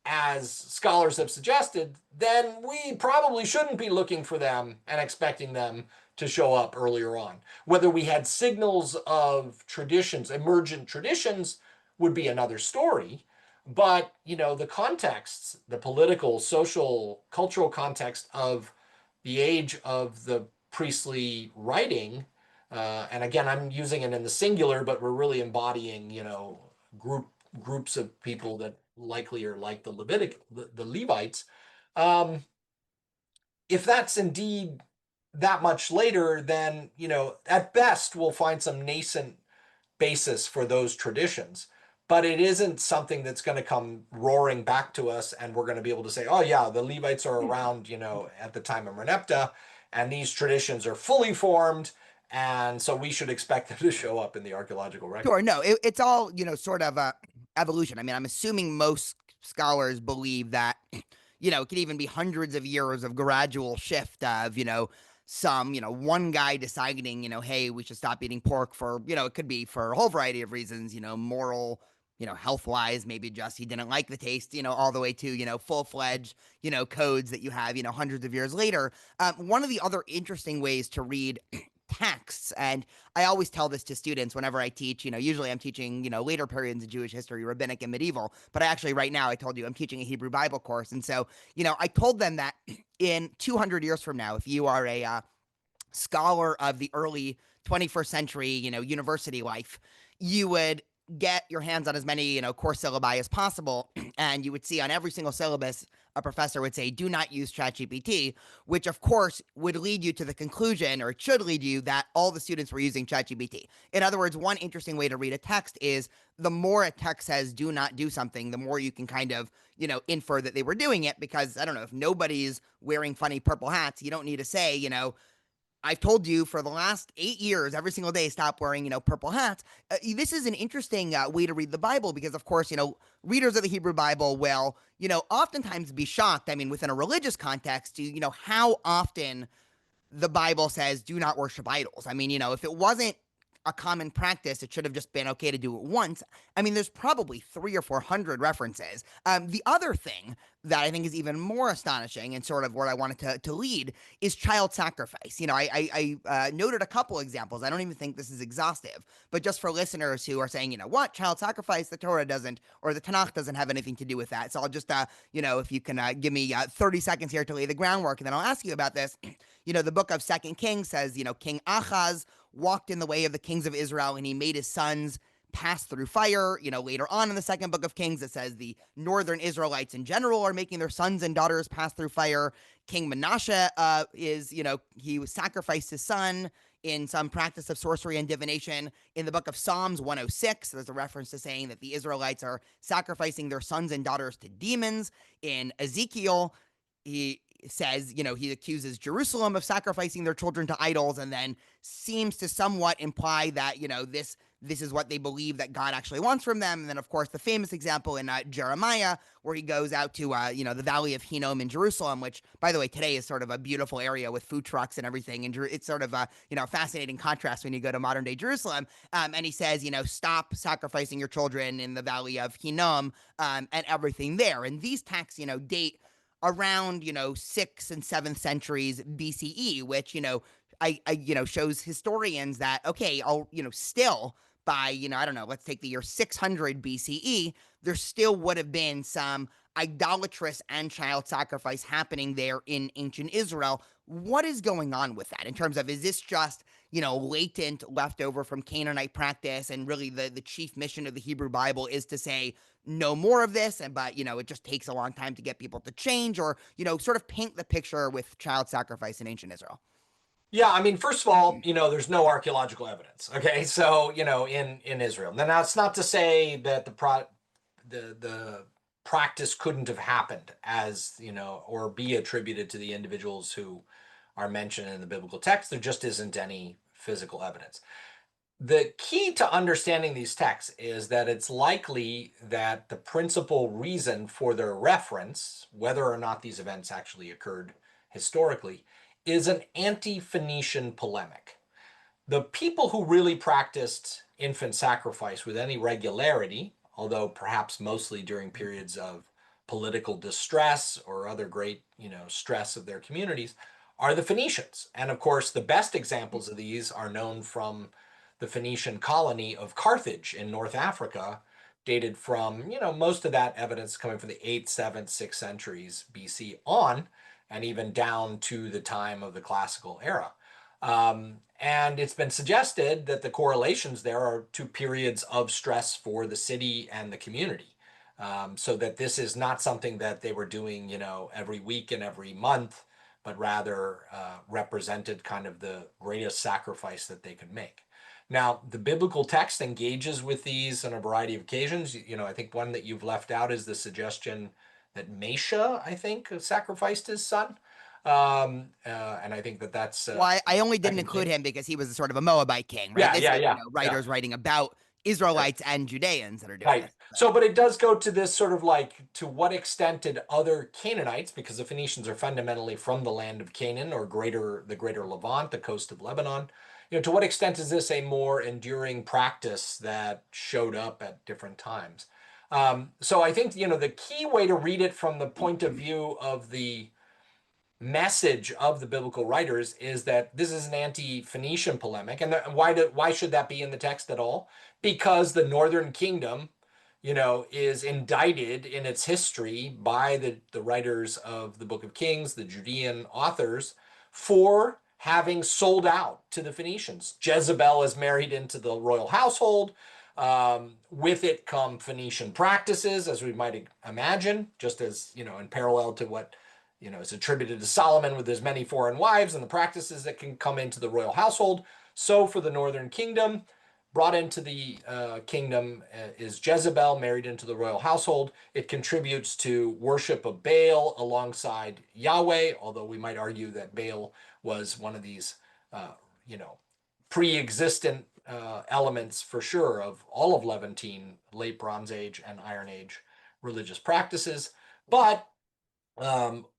S2: as scholars have suggested, then we probably shouldn't be looking for them and expecting them to show up earlier on. Whether we had signals of traditions, emergent traditions, would be another story. But, the contexts, the political, social, cultural context of the age of the priestly writing, and again, I'm using it in the singular, but we're really embodying, groups of people that likely are like the Levites. Um, if that's indeed that much later, then, at best we'll find some nascent basis for those traditions. But it isn't something that's going to come roaring back to us and we're going to be able to say, oh yeah, the Levites are around, at the time of Merneptah, and these traditions are fully formed, and so we should expect them to show up in the archaeological record.
S1: Sure. No, it's all, sort of evolution. I mean, I'm assuming most scholars believe that, it could even be hundreds of years of gradual shift of, some, one guy deciding, hey, we should stop eating pork for, it could be for a whole variety of reasons, moral, health wise, maybe just he didn't like the taste, all the way to, full fledged, codes that you have, hundreds of years later. One of the other interesting ways to read texts, and I always tell this to students whenever I teach, usually I'm teaching, later periods of Jewish history, rabbinic and medieval, but actually right now I told you I'm teaching a Hebrew Bible course. And so, I told them that in 200 years from now, if you are a scholar of the early 21st century, university life, you would get your hands on as many, course syllabi as possible. And you would see on every single syllabus, a professor would say, do not use ChatGPT, which of course would lead you to the conclusion, or it should lead you, that all the students were using ChatGPT. In other words, one interesting way to read a text is the more a text says do not do something, the more you can kind of, infer that they were doing it, because I don't know, if nobody's wearing funny purple hats, you don't need to say, I've told you for the last 8 years, every single day, stop wearing, purple hats. This is an interesting way to read the Bible because, of course, readers of the Hebrew Bible will, oftentimes be shocked. I mean, within a religious context, to, how often the Bible says do not worship idols. I mean, if it wasn't
S3: a common practice. It should have just been okay to do it once. I mean, there's probably 300 or 400 references. The other thing that I think is even more astonishing and sort of where I wanted to lead is child sacrifice. I noted a couple examples. I don't even think this is exhaustive, but just for listeners who are saying, what, child sacrifice, the Torah doesn't, or the Tanakh doesn't have anything to do with that. So I'll just, if you can give me 30 seconds here to lay the groundwork, and then I'll ask you about this. The book of Second Kings says, King Ahaz walked in the way of the kings of Israel, and he made his sons pass through fire. Later on in the second book of Kings, it says the northern Israelites in general are making their sons and daughters pass through fire. King Manasseh he sacrificed his son in some practice of sorcery and divination. In the book of Psalms 106, there's a reference to saying that the Israelites are sacrificing their sons and daughters to demons. In Ezekiel, he says, he accuses Jerusalem of sacrificing their children to idols, and then seems to somewhat imply that, this is what they believe that God actually wants from them. And then, of course, the famous example in Jeremiah, where he goes out to, the Valley of Hinnom in Jerusalem, which, by the way, today is sort of a beautiful area with food trucks and everything. And it's sort of a, fascinating contrast when you go to modern day Jerusalem. And he says, stop sacrificing your children in the Valley of Hinnom, and everything there. And these texts, date around 6th and 7th centuries BCE, which shows historians that still by I don't know, let's take the year 600 BCE, there still would have been some idolatrous and child sacrifice happening there in ancient Israel. What is going on with that in terms of, is this just latent leftover from Canaanite practice, and really the chief mission of the Hebrew Bible is to say no more of this, but it just takes a long time to get people to change, or sort of paint the picture with child sacrifice in ancient Israel?
S2: Yeah, I mean, first of all, there's no archaeological evidence. Okay, so in Israel. Now, it's not to say that the practice couldn't have happened as or be attributed to the individuals who are mentioned in the biblical text. There just isn't any physical evidence. The key to understanding these texts is that it's likely that the principal reason for their reference, whether or not these events actually occurred historically, is an anti-Phoenician polemic. The people who really practiced infant sacrifice with any regularity, although perhaps mostly during periods of political distress or other great, stress of their communities, are the Phoenicians. And of course, the best examples of these are known from the Phoenician colony of Carthage in North Africa, dated from, most of that evidence coming from the 8th, 7th, 6th centuries BC on, and even down to the time of the classical era. And it's been suggested that the correlations there are to periods of stress for the city and the community. So that this is not something that they were doing, every week and every month, but rather represented kind of the greatest sacrifice that they could make. Now, the biblical text engages with these on a variety of occasions. I think one that you've left out is the suggestion that Mesha, I think, sacrificed his son. And I think that's...
S3: well, I only didn't include him because he was sort of a Moabite king, right?
S2: Yeah,
S3: This
S2: yeah,
S3: is,
S2: yeah.
S3: writers writing about Israelites and Judeans that are doing
S2: Right.
S3: this.
S2: So, but it does go to this sort of like, to what extent did other Canaanites, because the Phoenicians are fundamentally from the land of Canaan or the greater Levant, the coast of Lebanon, to what extent is this a more enduring practice that showed up at different times? So I think, the key way to read it from the point of view of the message of the biblical writers is that this is an anti-Phoenician polemic. And why should that be in the text at all? Because the northern kingdom, is indicted in its history by the writers of the Book of Kings, the Judean authors, for having sold out to the Phoenicians. Jezebel is married into the royal household. With it come Phoenician practices, as we might imagine, just as, in parallel to what is attributed to Solomon with his many foreign wives and the practices that can come into the royal household. So for the northern kingdom, brought into the kingdom is Jezebel, married into the royal household. It contributes to worship of Baal alongside Yahweh, although we might argue that Baal was one of these, pre-existent elements for sure of all of Levantine, late Bronze Age and Iron Age religious practices. But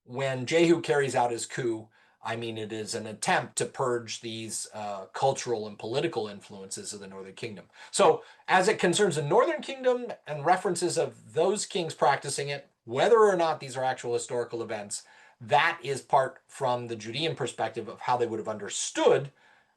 S2: when Jehu carries out his coup, I mean, it is an attempt to purge these cultural and political influences of the Northern Kingdom. So as it concerns the Northern Kingdom and references of those kings practicing it, whether or not these are actual historical events, that is part from the Judean perspective of how they would have understood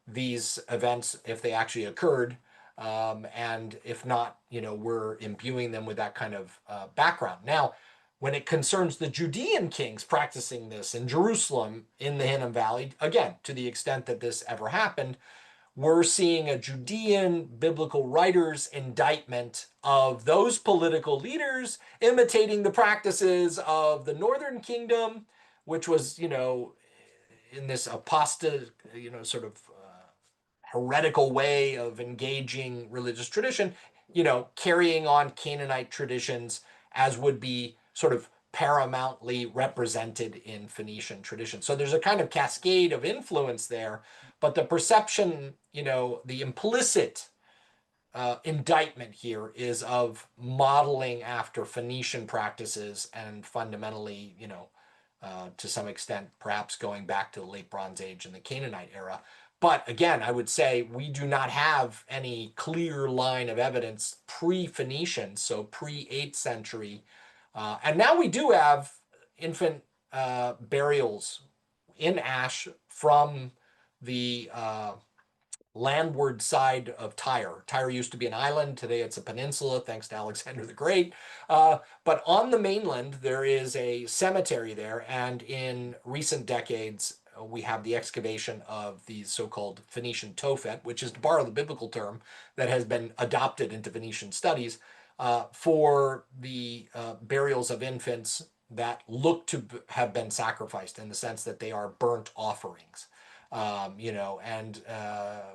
S2: these events if they actually occurred. And if not, we're imbuing them with that kind of background. Now, when it concerns the Judean kings practicing this in Jerusalem, in the Hinnom Valley, again, to the extent that this ever happened, we're seeing a Judean biblical writer's indictment of those political leaders imitating the practices of the Northern Kingdom, which was, in this apostate, sort of heretical way of engaging religious tradition, carrying on Canaanite traditions as would be sort of paramountly represented in Phoenician tradition. So there's a kind of cascade of influence there, but the perception, the implicit indictment here is of modeling after Phoenician practices and fundamentally, to some extent, perhaps going back to the late Bronze Age and the Canaanite era. But again, I would say we do not have any clear line of evidence pre-Phoenician, so pre-8th century. And now we do have infant burials in ash from the landward side of Tyre. Tyre used to be an island. Today it's a peninsula, thanks to Alexander the Great. But on the mainland, there is a cemetery there. And in recent decades, we have the excavation of the so-called Phoenician Tophet, which is, to borrow the biblical term, that has been adopted into Phoenician studies for the burials of infants that look to have been sacrificed, in the sense that they are burnt offerings. And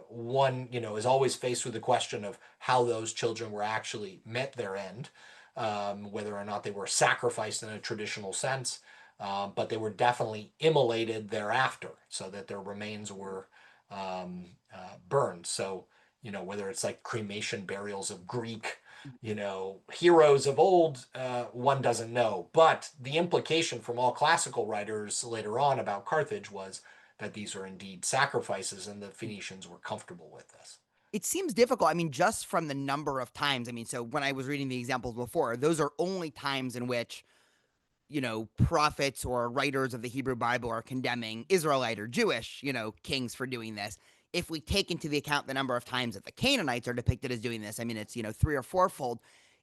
S2: one, is always faced with the question of how those children were actually met their end, whether or not they were sacrificed in a traditional sense. But they were definitely immolated thereafter, so that their remains were burned. So, whether it's like cremation burials of Greek, heroes of old, one doesn't know. But the implication from all classical writers later on about Carthage was that these are indeed sacrifices, and the Phoenicians were comfortable with this.
S3: It seems difficult. I mean, just from the number of times. I mean, so when I was reading the examples before, those are only times in which prophets or writers of the Hebrew Bible are condemning Israelite or Jewish, kings for doing this. If we take into the account the number of times that the Canaanites are depicted as doing this, I mean, it's, 3 or 4-fold.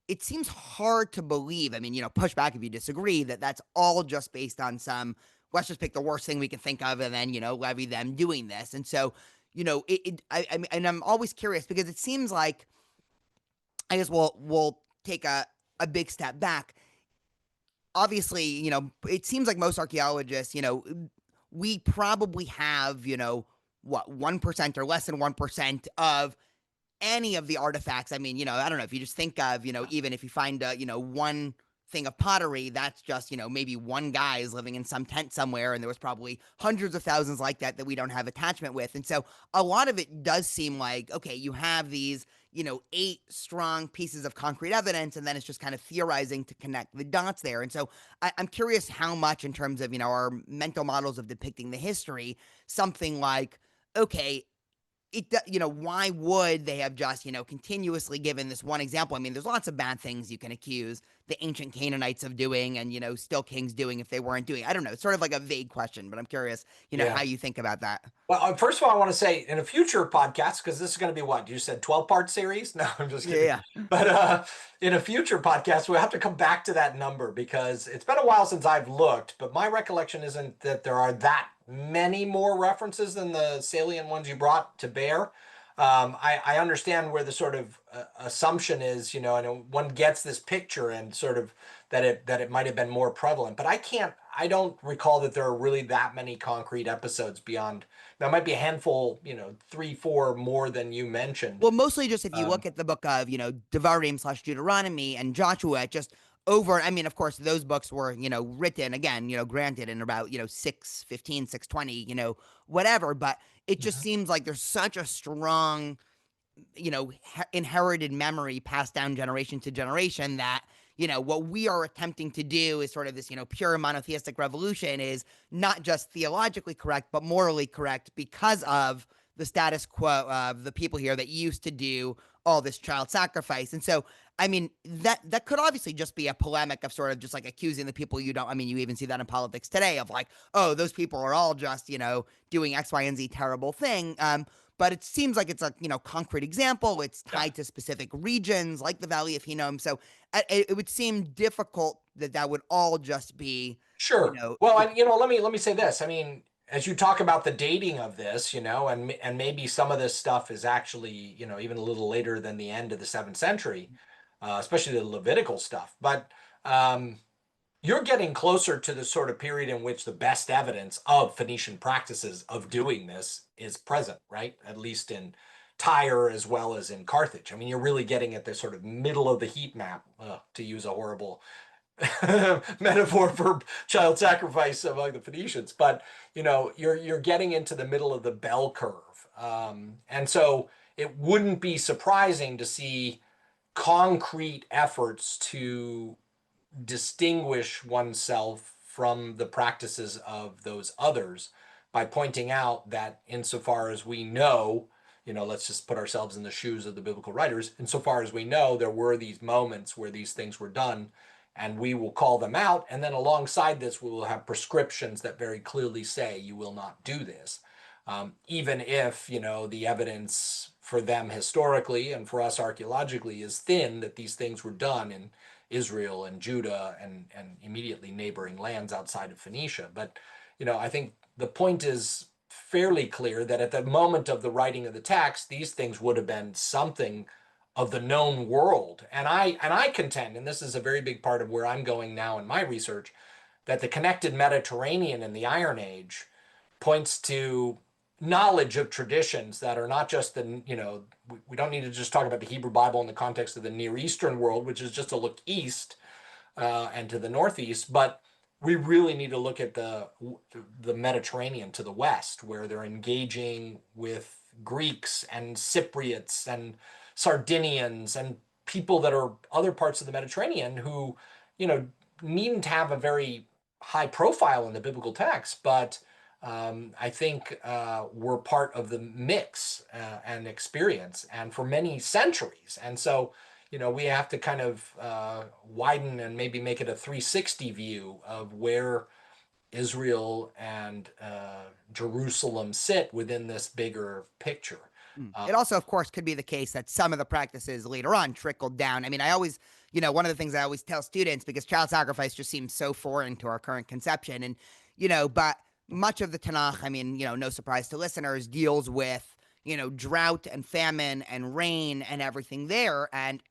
S3: It seems hard to believe. I mean, push back if you disagree, that that's all just based on some, let's just pick the worst thing we can think of and then, levy them doing this. And so, and I'm always curious, because it seems like, I guess we'll take a big step back. Obviously, it seems like most archaeologists, we probably have, 1% or less than 1% of any of the artifacts. I mean, I don't know, if you just think of, even if you find, one thing of pottery, that's just, maybe one guy is living in some tent somewhere, and there was probably hundreds of thousands like that we don't have attachment with. And so a lot of it does seem like, okay, you have these, 8 strong pieces of concrete evidence, and then it's just kind of theorizing to connect the dots there. And so I'm curious how much, in terms of, our mental models of depicting the history, something like, okay, why would they have just, continuously given this one example? I mean, there's lots of bad things you can accuse the ancient Canaanites of doing, and, still kings doing if they weren't doing. I don't know. It's sort of like a vague question, but I'm curious, how you think about that.
S2: Well, first of all, I want to say, in a future podcast, because this is going to be what you said, 12-part series. No, I'm just kidding.
S3: Yeah.
S2: But in a future podcast, we'll have to come back to that number, because it's been a while since I've looked, but my recollection isn't that there are that many more references than the salient ones you brought to bear. I understand where the sort of assumption is, and one gets this picture and sort of that it might have been more prevalent, but I don't recall that there are really that many concrete episodes beyond. There might be a handful, 3, 4 more than you mentioned.
S3: Well, mostly just if you look at the book of, Devarim / Deuteronomy and Joshua, just over, I mean, of course, those books were, written again, granted in about, 615, 620, whatever, but it just seems like there's such a strong, inherited memory passed down generation to generation that, what we are attempting to do is sort of this, pure monotheistic revolution is not just theologically correct, but morally correct because of the status quo of the people here that used to do all this child sacrifice. And so, I mean, that could obviously just be a polemic of sort of just like accusing the people you don't, I mean, you even see that in politics today of like, oh, those people are all just, doing X, Y, and Z terrible thing. But it seems like it's a, concrete example. It's tied to specific regions like the Valley of Hinnom. So it would seem difficult that would all just be,
S2: Sure. Well, let me say this. I mean, as you talk about the dating of this, and maybe some of this stuff is actually, even a little later than the end of the 7th century, especially the Levitical stuff. But you're getting closer to the sort of period in which the best evidence of Phoenician practices of doing this is present, right? At least in Tyre as well as in Carthage. I mean, you're really getting at the sort of middle of the heat map, to use a horrible metaphor for child sacrifice among the Phoenicians, but you're getting into the middle of the bell curve, and so it wouldn't be surprising to see concrete efforts to distinguish oneself from the practices of those others by pointing out that insofar as we know, let's just put ourselves in the shoes of the biblical writers, insofar as we know, there were these moments where these things were done, and we will call them out. And then alongside this, we will have prescriptions that very clearly say you will not do this. Even if, the evidence for them historically and for us archaeologically is thin that these things were done in Israel and Judah and immediately neighboring lands outside of Phoenicia. But, I think the point is fairly clear that at the moment of the writing of the text, these things would have been something of the known world. And I contend, and this is a very big part of where I'm going now in my research, that the connected Mediterranean in the Iron Age points to knowledge of traditions that are not just we don't need to just talk about the Hebrew Bible in the context of the Near Eastern world, which is just a look east and to the northeast, but we really need to look at the Mediterranean to the west, where they're engaging with Greeks and Cypriots and Sardinians and people that are other parts of the Mediterranean who, needn't have a very high profile in the biblical text, but I think we're part of the mix and experience, and for many centuries. And so, we have to kind of widen and maybe make it a 360 view of where Israel and Jerusalem sit within this bigger picture.
S3: It also, of course, could be the case that some of the practices later on trickled down. I mean, I always, one of the things I always tell students, because child sacrifice just seems so foreign to our current conception, and, but much of the Tanakh, I mean, no surprise to listeners, deals with, drought and famine and rain and everything there. And,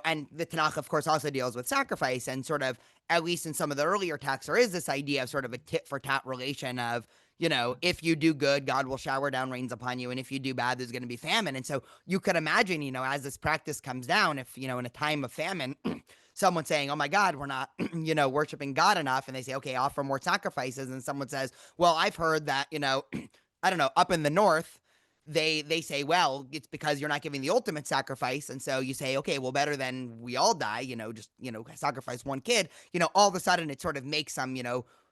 S3: and the Tanakh, of course, also deals with sacrifice, and sort of, at least in some of the earlier texts, there is this idea of sort of a tit for tat relation of, if you do good, God will shower down rains upon you. And if you do bad, there's going to be famine. And so you could imagine, as this practice comes down, if, in a time of famine, someone saying, oh my God, we're not, worshiping God enough. And they say, okay, offer more sacrifices. And someone says, well, I've heard that, I don't know, up in the north, they say, well, it's because you're not giving the ultimate sacrifice. And so you say, okay, well, better than we all die, just, sacrifice one kid, all of a sudden it sort of makes some,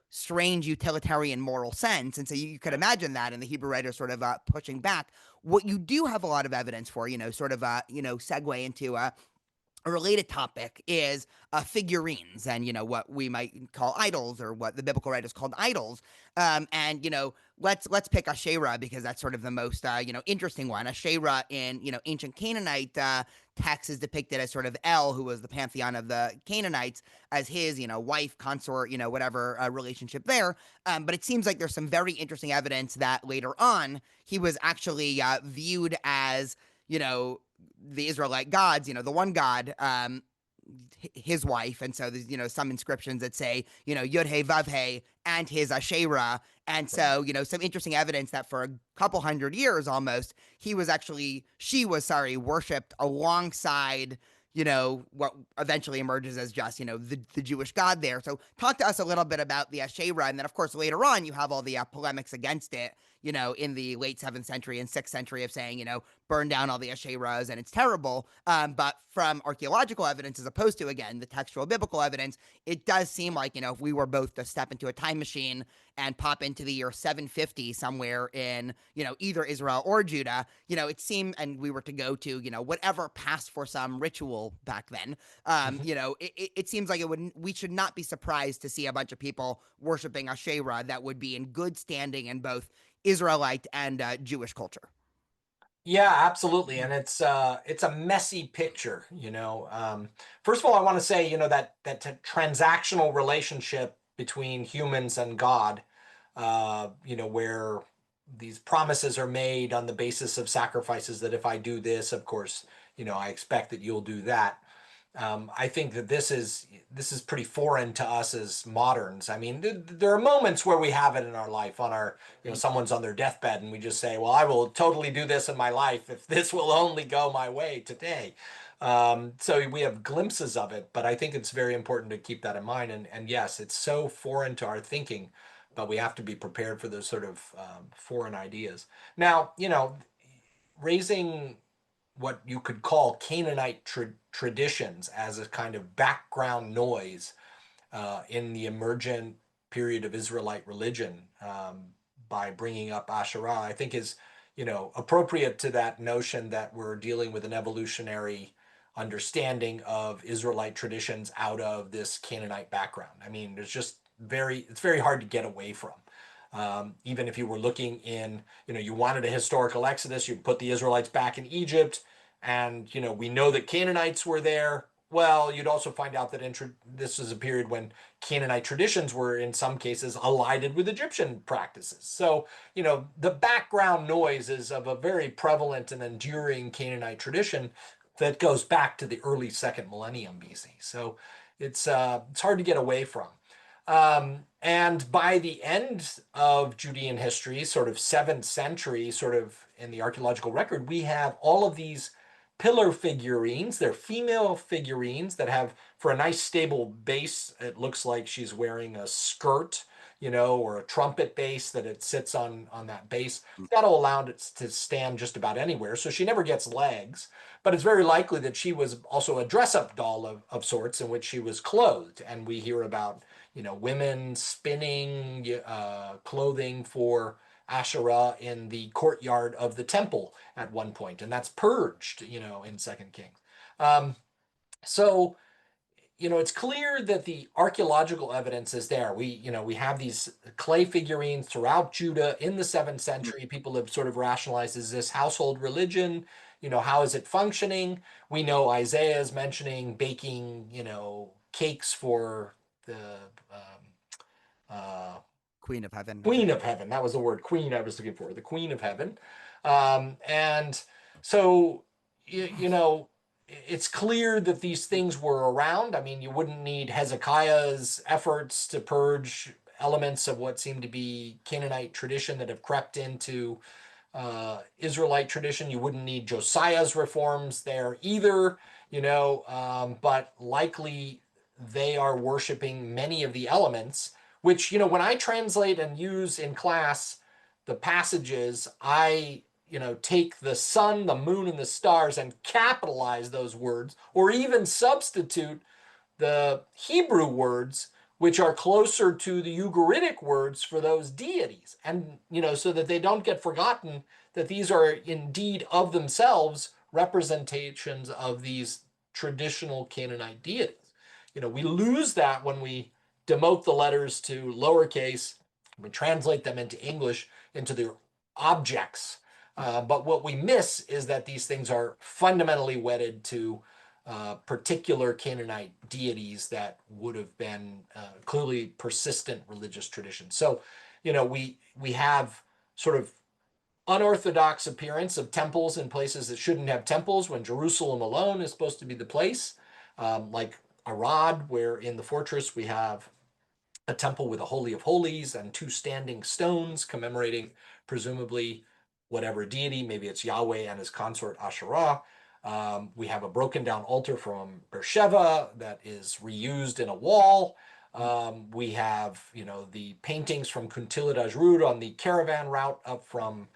S3: strange utilitarian moral sense. And so you could imagine that in the Hebrew writers sort of pushing back. What you do have a lot of evidence for, sort of, segue into a related topic is figurines and, what we might call idols, or what the biblical writers called idols. And, let's pick Asherah, because that's sort of the most, interesting one. Asherah in, ancient Canaanite text is depicted as sort of El, who was the pantheon of the Canaanites, as his, wife, consort, whatever relationship there. But it seems like there's some very interesting evidence that later on he was actually viewed as, the Israelite gods, the one God, his wife. And so there's, some inscriptions that say, Yud-He, Vav-He, and his Asherah. And so, some interesting evidence that for a couple hundred years almost, she was worshipped alongside, what eventually emerges as just, the Jewish God there. So talk to us a little bit about the Asherah. And then, of course, later on, you have all the polemics against it, in the late 7th century and 6th century of saying, burn down all the Asherahs and it's terrible. But from archaeological evidence, as opposed to, again, the textual biblical evidence, it does seem like, if we were both to step into a time machine and pop into the year 750 somewhere in, either Israel or Judah, it seemed, and we were to go to, whatever passed for some ritual back then, it seems like we should not be surprised to see a bunch of people worshiping Asherah that would be in good standing in both Israelite and Jewish culture.
S2: Yeah, absolutely. And it's a messy picture, First of all, I want to say, that transactional relationship between humans and God, where these promises are made on the basis of sacrifices that if I do this, of course, I expect that you'll do that. I think that this is pretty foreign to us as moderns. I mean, there are moments where we have it in our life, on our, someone's on their deathbed, and we just say, "Well, I will totally do this in my life if this will only go my way today." So we have glimpses of it, but I think it's very important to keep that in mind. And yes, it's so foreign to our thinking, but we have to be prepared for those sort of foreign ideas. Now, raising what you could call Canaanite traditions as a kind of background noise in the emergent period of Israelite religion, by bringing up Asherah, I think is, appropriate to that notion that we're dealing with an evolutionary understanding of Israelite traditions out of this Canaanite background. I mean, it's very hard to get away from. Even if you were looking in, you wanted a historical exodus, you put the Israelites back in Egypt, and, we know that Canaanites were there. Well, you'd also find out that this is a period when Canaanite traditions were, in some cases, allied with Egyptian practices. So, the background noise is of a very prevalent and enduring Canaanite tradition that goes back to the early 2nd millennium BC. So it's hard to get away from. And by the end of Judean history, sort of 7th century, sort of in the archaeological record, we have all of these pillar figurines. They're female figurines that have, for a nice stable base, it looks like she's wearing a skirt, or a trumpet base that it sits on that base. That'll allow it to stand just about anywhere. So she never gets legs, but it's very likely that she was also a dress-up doll of sorts in which she was clothed. And we hear about women spinning clothing for Asherah in the courtyard of the temple at one point, and that's purged, in 2nd Kings. So, it's clear that the archaeological evidence is there. We have these clay figurines throughout Judah in the 7th century. People have sort of rationalized, is this household religion? How is it functioning? We know Isaiah is mentioning baking, cakes for the
S3: Queen of Heaven.
S2: Queen of Heaven. That was the word queen I was looking for. The Queen of Heaven. And so, it's clear that these things were around. I mean, you wouldn't need Hezekiah's efforts to purge elements of what seemed to be Canaanite tradition that have crept into Israelite tradition. You wouldn't need Josiah's reforms there either, but likely they are worshiping many of the elements, which, when I translate and use in class the passages, I, take the sun, the moon, and the stars and capitalize those words, or even substitute the Hebrew words, which are closer to the Ugaritic words for those deities. And, so that they don't get forgotten, that these are indeed of themselves representations of these traditional Canaanite deities. We lose that when we demote the letters to lowercase, we translate them into English, into their objects. But what we miss is that these things are fundamentally wedded to particular Canaanite deities that would have been clearly persistent religious traditions. So, we have sort of unorthodox appearance of temples in places that shouldn't have temples, when Jerusalem alone is supposed to be the place, like Arad, where in the fortress we have a temple with a Holy of Holies and 2 standing stones commemorating presumably whatever deity, maybe it's Yahweh and his consort Asherah. We have a broken down altar from Beersheba that is reused in a wall. We have, the paintings from Kuntilat Ajrud on the caravan route up from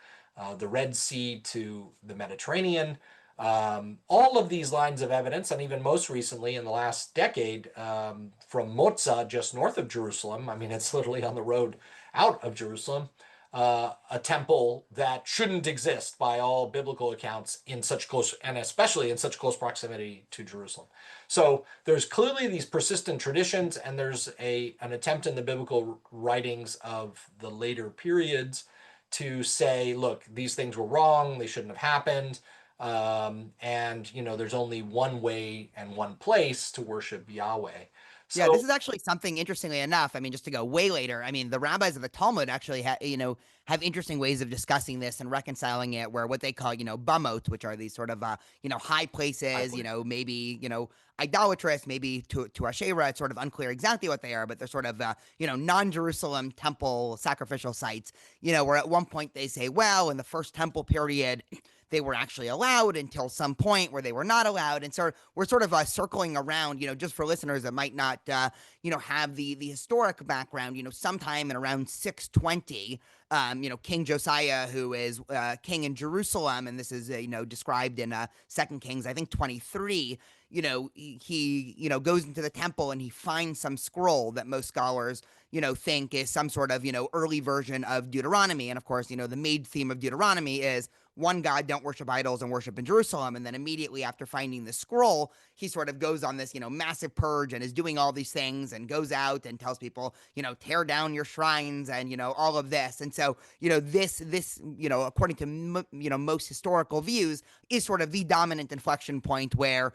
S2: the Red Sea to the Mediterranean. All of these lines of evidence, and even most recently in the last decade, from Moza, just north of Jerusalem, I mean, it's literally on the road out of Jerusalem, a temple that shouldn't exist by all biblical accounts in such close, and especially in such close proximity to Jerusalem. So there's clearly these persistent traditions, and there's an attempt in the biblical writings of the later periods to say, look, these things were wrong, they shouldn't have happened. And there's only one way and one place to worship Yahweh.
S3: Yeah,
S2: So
S3: this is actually something, interestingly enough. I mean, just to go way later, I mean, the rabbis of the Talmud actually have interesting ways of discussing this and reconciling it, where what they call, bamot, which are these sort of, high places, maybe, idolatrous, maybe to Asherah. It's sort of unclear exactly what they are, but they're sort of, non-Jerusalem temple sacrificial sites, where at one point they say, well, in the first temple period, they were actually allowed until some point where they were not allowed. And so we're sort of circling around, just for listeners that might not, have the historic background, sometime in around 620, King Josiah, who is king in Jerusalem, and this is, described in 2 Kings, I think 23, he goes into the temple and he finds some scroll that most scholars, think is some sort of, early version of Deuteronomy. And of course, the main theme of Deuteronomy is one God, don't worship idols and worship in Jerusalem. And then immediately after finding the scroll, he sort of goes on this, massive purge and is doing all these things and goes out and tells people, tear down your shrines and, all of this. And so, this, according to, most historical views, is sort of the dominant inflection point where,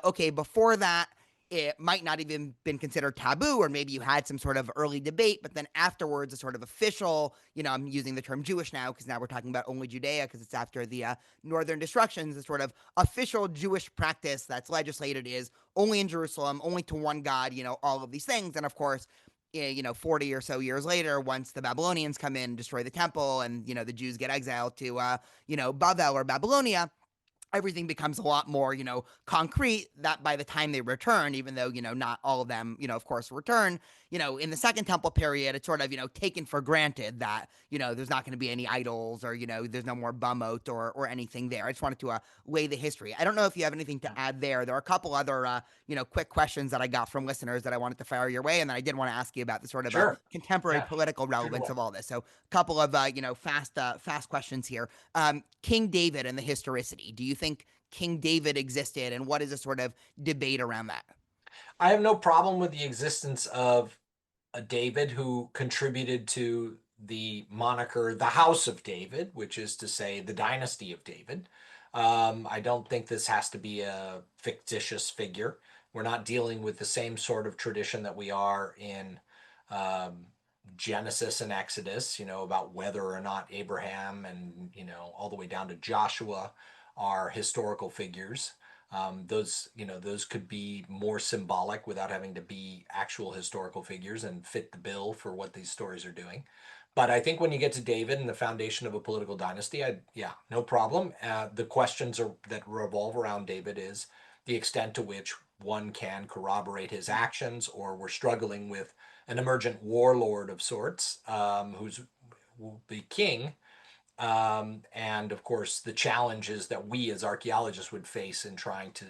S3: okay, before that, it might not even been considered taboo, or maybe you had some sort of early debate, but then afterwards a sort of official, I'm using the term Jewish now because now we're talking about only Judea because it's after the northern destructions, the sort of official Jewish practice that's legislated is only in Jerusalem, only to one God, all of these things. And of course, 40 or so years later, once the Babylonians come in and destroy the temple and, the Jews get exiled to, Bavel or Babylonia, everything becomes a lot more, concrete that by the time they return, even though, not all of them, of course, return, in the second temple period, it's sort of, taken for granted that, there's not going to be any idols or, there's no more bumot or anything there. I just wanted to lay the history. I don't know if you have anything to add there. There are a couple other, quick questions that I got from listeners that I wanted to fire your way. And then I did want to ask you about the sort of contemporary political relevance of all this. So a couple of, fast questions here. King David and the historicity. Do you think King David existed, and what is a sort of debate around that?
S2: I have no problem with the existence of a David who contributed to the moniker, the House of David, which is to say the dynasty of David. I don't think this has to be a fictitious figure. We're not dealing with the same sort of tradition that we are in Genesis and Exodus, about whether or not Abraham and, all the way down to Joshua are historical figures. Those could be more symbolic without having to be actual historical figures and fit the bill for what these stories are doing. But I think when you get to David and the foundation of a political dynasty, no problem. The questions that revolve around David is the extent to which one can corroborate his actions, or we're struggling with an emergent warlord of sorts, will be king. And of course, the challenges that we as archaeologists would face in trying to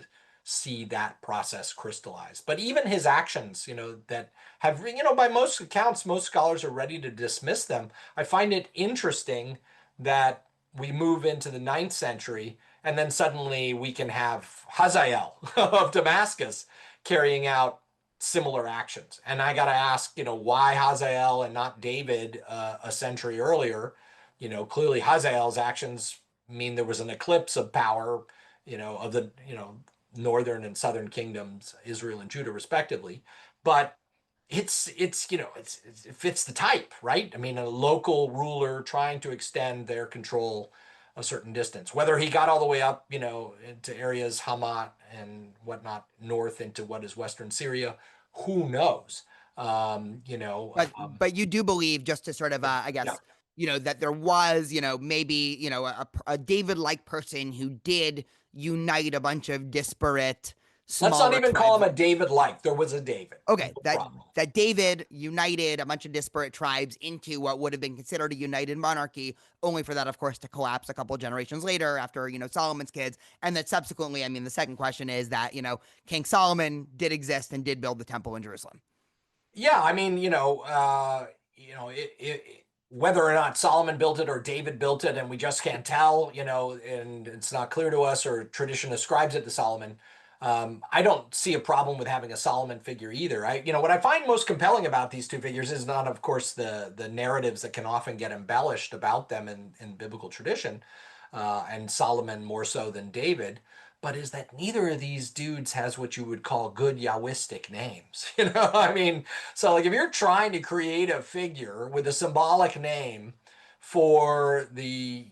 S2: see that process crystallize. But even his actions, that have, by most accounts, most scholars are ready to dismiss them. I find it interesting that we move into the 9th century and then suddenly we can have Hazael of Damascus carrying out similar actions. And I got to ask, why Hazael and not David a century earlier? Clearly Hazael's actions mean there was an eclipse of power, of the, northern and southern kingdoms, Israel and Judah respectively. But it fits the type, right? I mean, a local ruler trying to extend their control a certain distance, whether he got all the way up, into areas Hamat and whatnot, north into what is Western Syria, who knows?
S3: But you do believe, just to sort of, I guess, that there was, maybe, a David-like person who did unite a bunch of disparate
S2: Let's not
S3: smaller
S2: even call
S3: tribes.
S2: him a David-like. There was a David.
S3: Okay,
S2: No
S3: that
S2: problem.
S3: that David united a bunch of disparate tribes into what would have been considered a united monarchy, only for that, of course, to collapse a couple of generations later after, Solomon's kids. And that subsequently, I mean, the second question is that, King Solomon did exist and did build the temple in Jerusalem.
S2: Yeah, I mean, whether or not Solomon built it or David built it, and we just can't tell, and it's not clear to us, or tradition ascribes it to Solomon. I don't see a problem with having a Solomon figure either. What I find most compelling about these two figures is not, of course, the narratives that can often get embellished about them in biblical tradition, and Solomon more so than David, but is that neither of these dudes has what you would call good Yahwistic names. I mean, so like if you're trying to create a figure with a symbolic name for the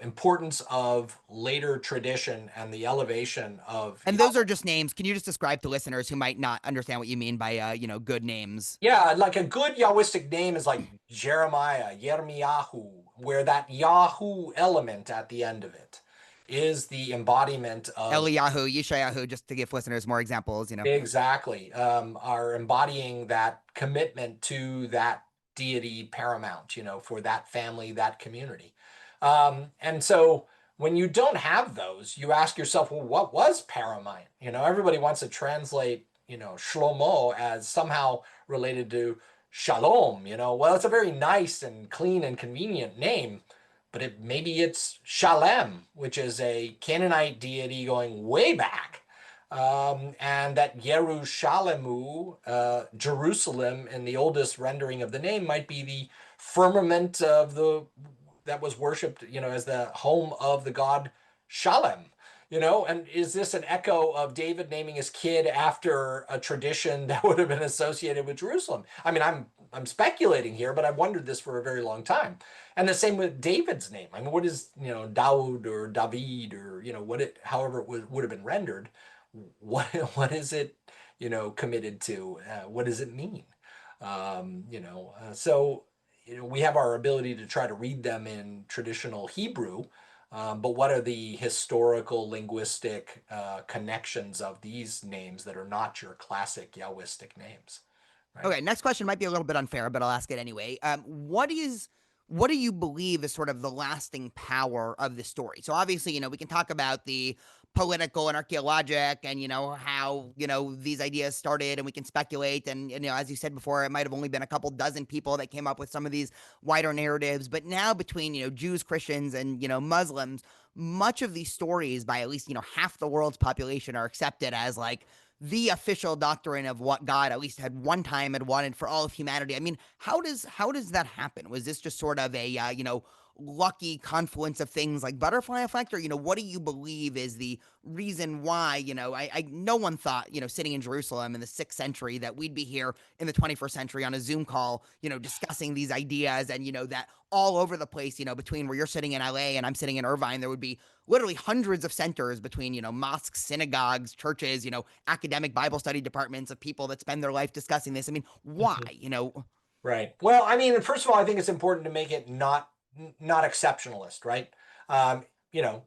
S2: importance of later tradition and the elevation of
S3: And those are just names. Can you just describe to listeners who might not understand what you mean by, good names?
S2: Yeah, like a good Yahwistic name is like Jeremiah, Yirmiyahu, where that Yahu element at the end of it is the embodiment of
S3: Eliyahu, Yeshayahu, just to give listeners more examples.
S2: exactly are embodying that commitment to that deity paramount, for that family, that community. And so when you don't have those, you ask yourself, well, what was paramount? Everybody wants to translate, Shlomo as somehow related to Shalom. Well, it's a very nice and clean and convenient name, but maybe it's Shalem, which is a Canaanite deity going way back. And that Yerushalemu, Jerusalem, in the oldest rendering of the name, might be the firmament that was worshipped, as the home of the god Shalem. And is this an echo of David naming his kid after a tradition that would have been associated with Jerusalem? I mean, I'm speculating here, but I've wondered this for a very long time. And the same with David's name. I mean, what is, Daoud or David or, however it would have been rendered, what is it, committed to? What does it mean? So, we have our ability to try to read them in traditional Hebrew, but what are the historical linguistic connections of these names that are not your classic Yahwistic names? Right?
S3: Okay, next question might be a little bit unfair, but I'll ask it anyway. What do you believe is sort of the lasting power of the story? So obviously, we can talk about the political and archaeologic and how these ideas started, and we can speculate, and as you said before, it might have only been a couple dozen people that came up with some of these wider narratives, but now between Jews, Christians, and Muslims, much of these stories by at least half the world's population are accepted as like the official doctrine of what God at least had one time had wanted for all of humanity. I mean, how does that happen? Was this just sort of a lucky confluence of things like butterfly effect, or what do you believe is the reason why I no one thought sitting in Jerusalem in the 6th century that we'd be here in the 21st century on a Zoom call discussing these ideas, and that all over the place between where you're sitting in LA and I'm sitting in Irvine, there would be literally hundreds of centers between mosques, synagogues, churches, academic Bible study departments of people that spend their life discussing this. I mean, why?
S2: Right. Well, I mean, first of all, I think it's important to make it not exceptionalist, right? Um, you know,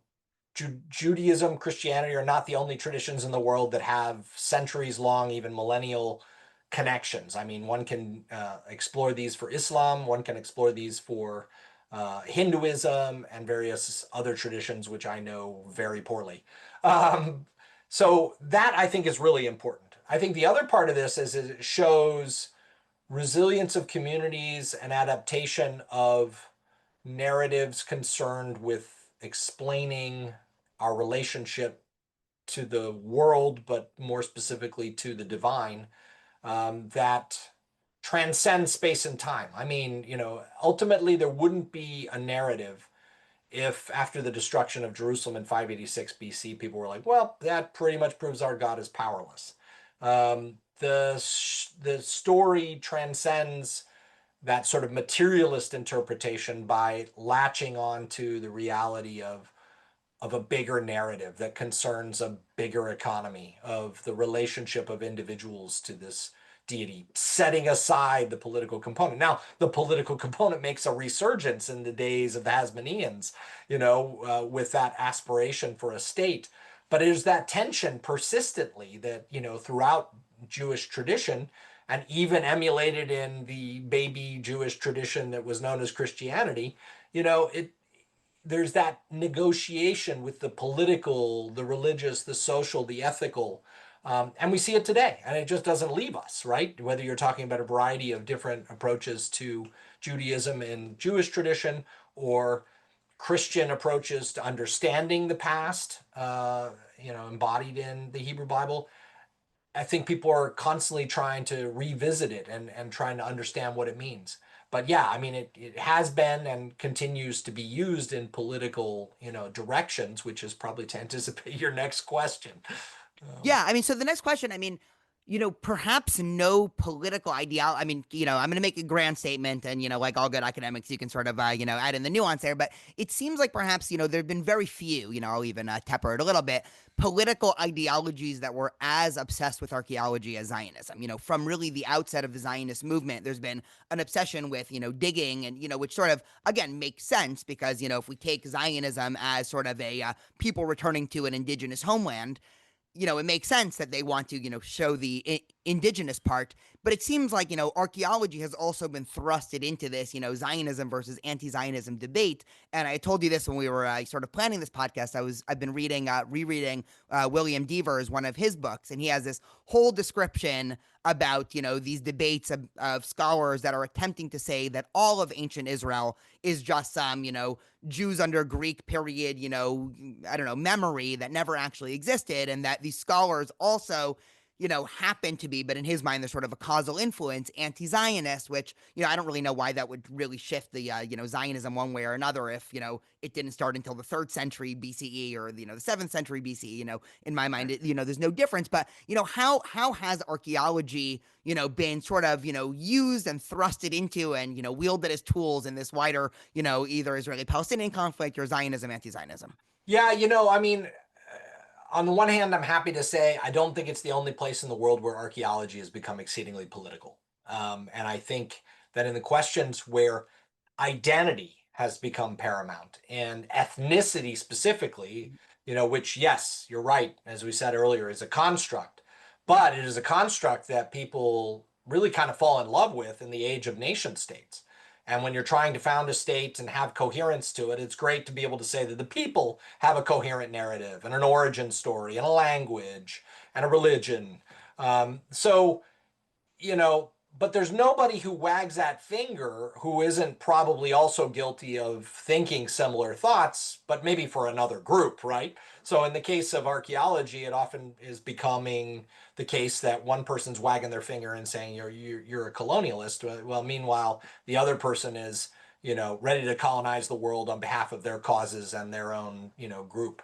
S2: Judaism, Christianity are not the only traditions in the world that have centuries long, even millennial connections. I mean, one can explore these for Islam, one can explore these for Hinduism and various other traditions, which I know very poorly. So that I think is really important. I think the other part of this is it shows resilience of communities and adaptation of narratives concerned with explaining our relationship to the world, but more specifically to the divine, that transcends space and time. I mean, ultimately there wouldn't be a narrative if after the destruction of Jerusalem in 586 BC, people were like, well, that pretty much proves our God is powerless. The story transcends that sort of materialist interpretation by latching on to the reality of a bigger narrative that concerns a bigger economy, of the relationship of individuals to this deity, setting aside the political component. Now, the political component makes a resurgence in the days of the Hasmoneans, with that aspiration for a state. But there's that tension persistently that, throughout Jewish tradition, and even emulated in the baby Jewish tradition that was known as Christianity, there's that negotiation with the political, the religious, the social, the ethical. And we see it today, and it just doesn't leave us, right? Whether you're talking about a variety of different approaches to Judaism and Jewish tradition, or Christian approaches to understanding the past, embodied in the Hebrew Bible. I think people are constantly trying to revisit it and trying to understand what it means. But yeah, I mean, it has been and continues to be used in political, directions, which is probably to anticipate your next question.
S3: Yeah, I mean, so the next question, I mean, perhaps no political ideology. I mean, I'm going to make a grand statement, and like all good academics, you can sort of, add in the nuance there. But it seems like perhaps, there have been very few, I'll even temper it a little bit, political ideologies that were as obsessed with archaeology as Zionism. From really the outset of the Zionist movement, there's been an obsession with, digging, and which sort of again makes sense because if we take Zionism as sort of a people returning to an indigenous homeland, it makes sense that they want to, show the indigenous part. But it seems like, archaeology has also been thrusted into this, Zionism versus anti-Zionism debate. And I told you this when we were sort of planning this podcast. I've been rereading William Deaver's one of his books, and he has this whole description about, these debates of scholars that are attempting to say that all of ancient Israel is just some, Jews under Greek period, I don't know, memory that never actually existed, and that these scholars also, happen to be, but in his mind, there's sort of a causal influence, anti-Zionist, which, I don't really know why that would really shift the, Zionism one way or another if, it didn't start until the 3rd century BCE or, the 7th century BCE, in my mind, there's no difference. But, how has archaeology, been sort of, used and thrusted into and, wielded as tools in this wider, either Israeli-Palestinian conflict or Zionism, anti-Zionism?
S2: Yeah, I mean, on the one hand, I'm happy to say I don't think it's the only place in the world where archaeology has become exceedingly political. And I think that in the questions where identity has become paramount and ethnicity specifically, which, yes, you're right, as we said earlier, is a construct, but it is a construct that people really kind of fall in love with in the age of nation states. And when you're trying to found a state and have coherence to it, it's great to be able to say that the people have a coherent narrative and an origin story and a language and a religion. So, but there's nobody who wags that finger who isn't probably also guilty of thinking similar thoughts, but maybe for another group, right? So in the case of archaeology, it often is becoming the case that one person's wagging their finger and saying you're a colonialist. Well, meanwhile, the other person is, ready to colonize the world on behalf of their causes and their own, group.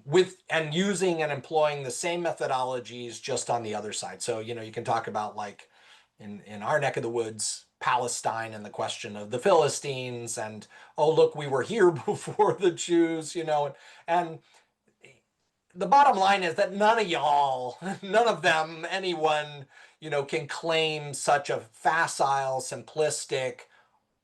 S2: With and using and employing the same methodologies just on the other side. So, you can talk about like in our neck of the woods, Palestine and the question of the Philistines and, oh, look, we were here before the Jews, and the bottom line is that none of y'all, none of them, anyone, can claim such a facile, simplistic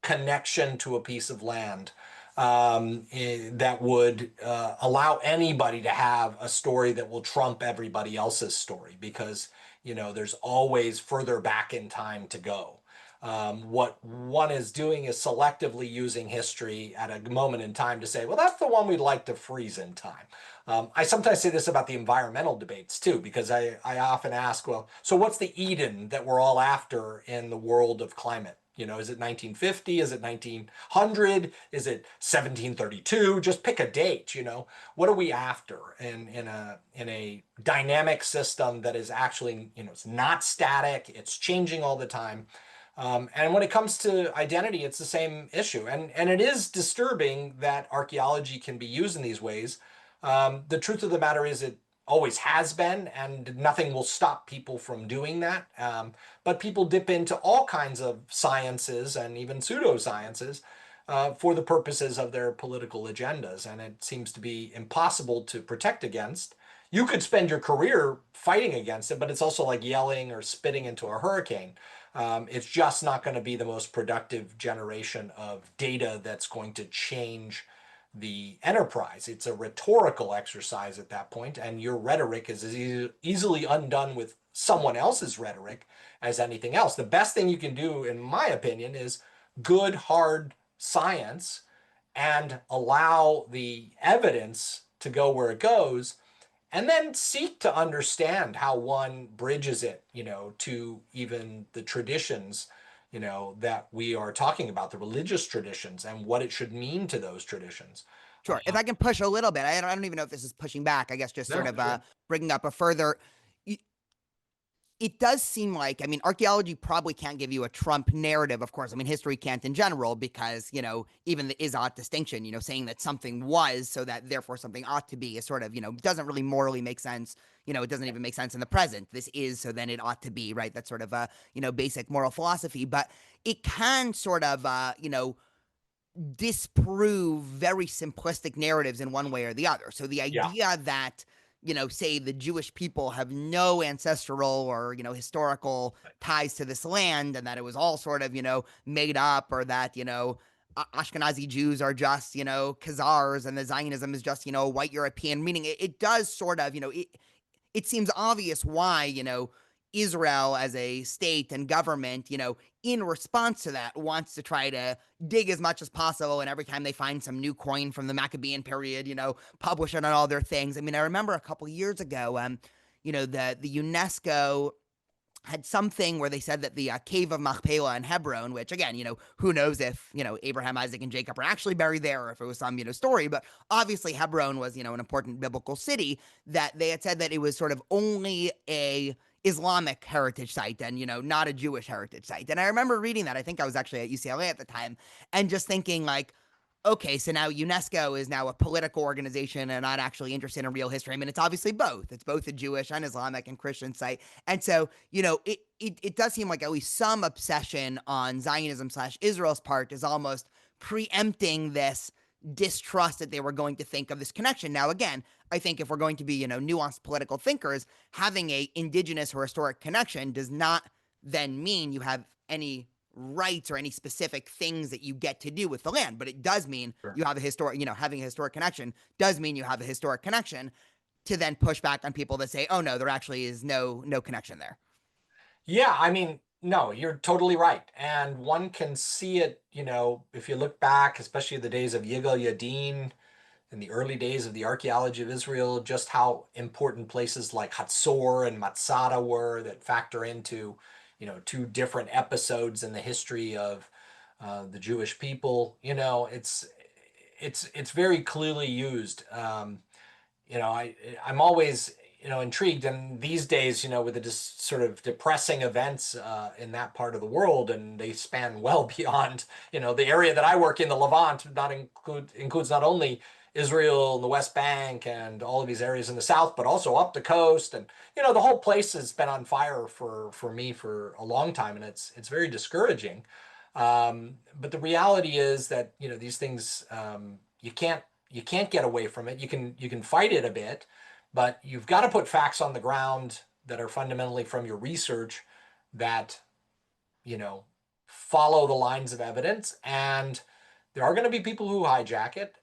S2: connection to a piece of land that would allow anybody to have a story that will trump everybody else's story because, there's always further back in time to go. What one is doing is selectively using history at a moment in time to say, well, that's the one we'd like to freeze in time. I sometimes say this about the environmental debates too, because I often ask, well, so what's the Eden that we're all after in the world of climate? Is it 1950? Is it 1900? Is it 1732? Just pick a date. What are we after in a dynamic system that is actually, it's not static. It's changing all the time. And when it comes to identity, it's the same issue. And it is disturbing that archaeology can be used in these ways. The truth of the matter is it always has been, and nothing will stop people from doing that. But people dip into all kinds of sciences and even pseudosciences for the purposes of their political agendas. And it seems to be impossible to protect against. You could spend your career fighting against it, but it's also like yelling or spitting into a hurricane. It's just not going to be the most productive generation of data that's going to change the enterprise. It's a rhetorical exercise at that point, and your rhetoric is as easily undone with someone else's rhetoric as anything else. The best thing you can do, in my opinion, is good, hard science and allow the evidence to go where it goes, and then seek to understand how one bridges it, to even the traditions, that we are talking about, the religious traditions, and what it should mean to those traditions.
S3: Sure. If I can push a little bit, I don't even know if this is pushing back. I guess just sort
S2: No,
S3: of
S2: sure.
S3: bringing up a further. It does seem like, I mean, archaeology probably can't give you a Trump narrative, of course. I mean, history can't in general, because, even the is ought distinction, saying that something was so that therefore something ought to be is sort of, doesn't really morally make sense. It doesn't even make sense in the present. This is, so then it ought to be, right? That's sort of a, basic moral philosophy. But it can sort of, disprove very simplistic narratives in one way or the other. So the
S2: Yeah.
S3: idea that, say the Jewish people have no ancestral or, historical ties to this land, and that it was all sort of, made up, or that, Ashkenazi Jews are just, Khazars, and the Zionism is just, white European, meaning it does sort of, it seems obvious why, Israel as a state and government, in response to that, wants to try to dig as much as possible. And every time they find some new coin from the Maccabean period, publish it on all their things. I mean, I remember a couple years ago, the UNESCO had something where they said that the cave of Machpelah in Hebron, which again, who knows if, Abraham, Isaac, and Jacob are actually buried there, or if it was some, story, but obviously Hebron was, an important biblical city, that they had said that it was sort of only a Islamic heritage site and, not a Jewish heritage site. And I remember reading that. I think I was actually at UCLA at the time, and just thinking like, okay, so now UNESCO is now a political organization and not actually interested in real history. I mean, it's obviously both. It's both a Jewish and Islamic and Christian site. And so, it does seem like at least some obsession on Zionism / Israel's part is almost preempting this distrust that they were going to think of this connection. Now, again, I think if we're going to be, nuanced political thinkers, having a indigenous or historic connection does not then mean you have any rights or any specific things that you get to do with the land, but it does mean you have a historic, having a historic connection does mean you have a historic connection, to then push back on people that say, oh no, there actually is no connection there.
S2: Yeah, I mean, no, you're totally right. And one can see it, if you look back, especially the days of Yigal Yadin, in the early days of the archaeology of Israel, just how important places like Hatzor and Matsada were, that factor into, two different episodes in the history of the Jewish people. It's very clearly used. I'm always intrigued, and these days, with the sort of depressing events in that part of the world, and they span well beyond the area that I work in, the Levant, includes not only Israel and the West Bank and all of these areas in the south, but also up the coast, and the whole place has been on fire for me for a long time, and it's very discouraging. But the reality is that these things, you can't get away from it. You can fight it a bit, but you've got to put facts on the ground that are fundamentally from your research, that follow the lines of evidence. And there are going to be people who hijack it.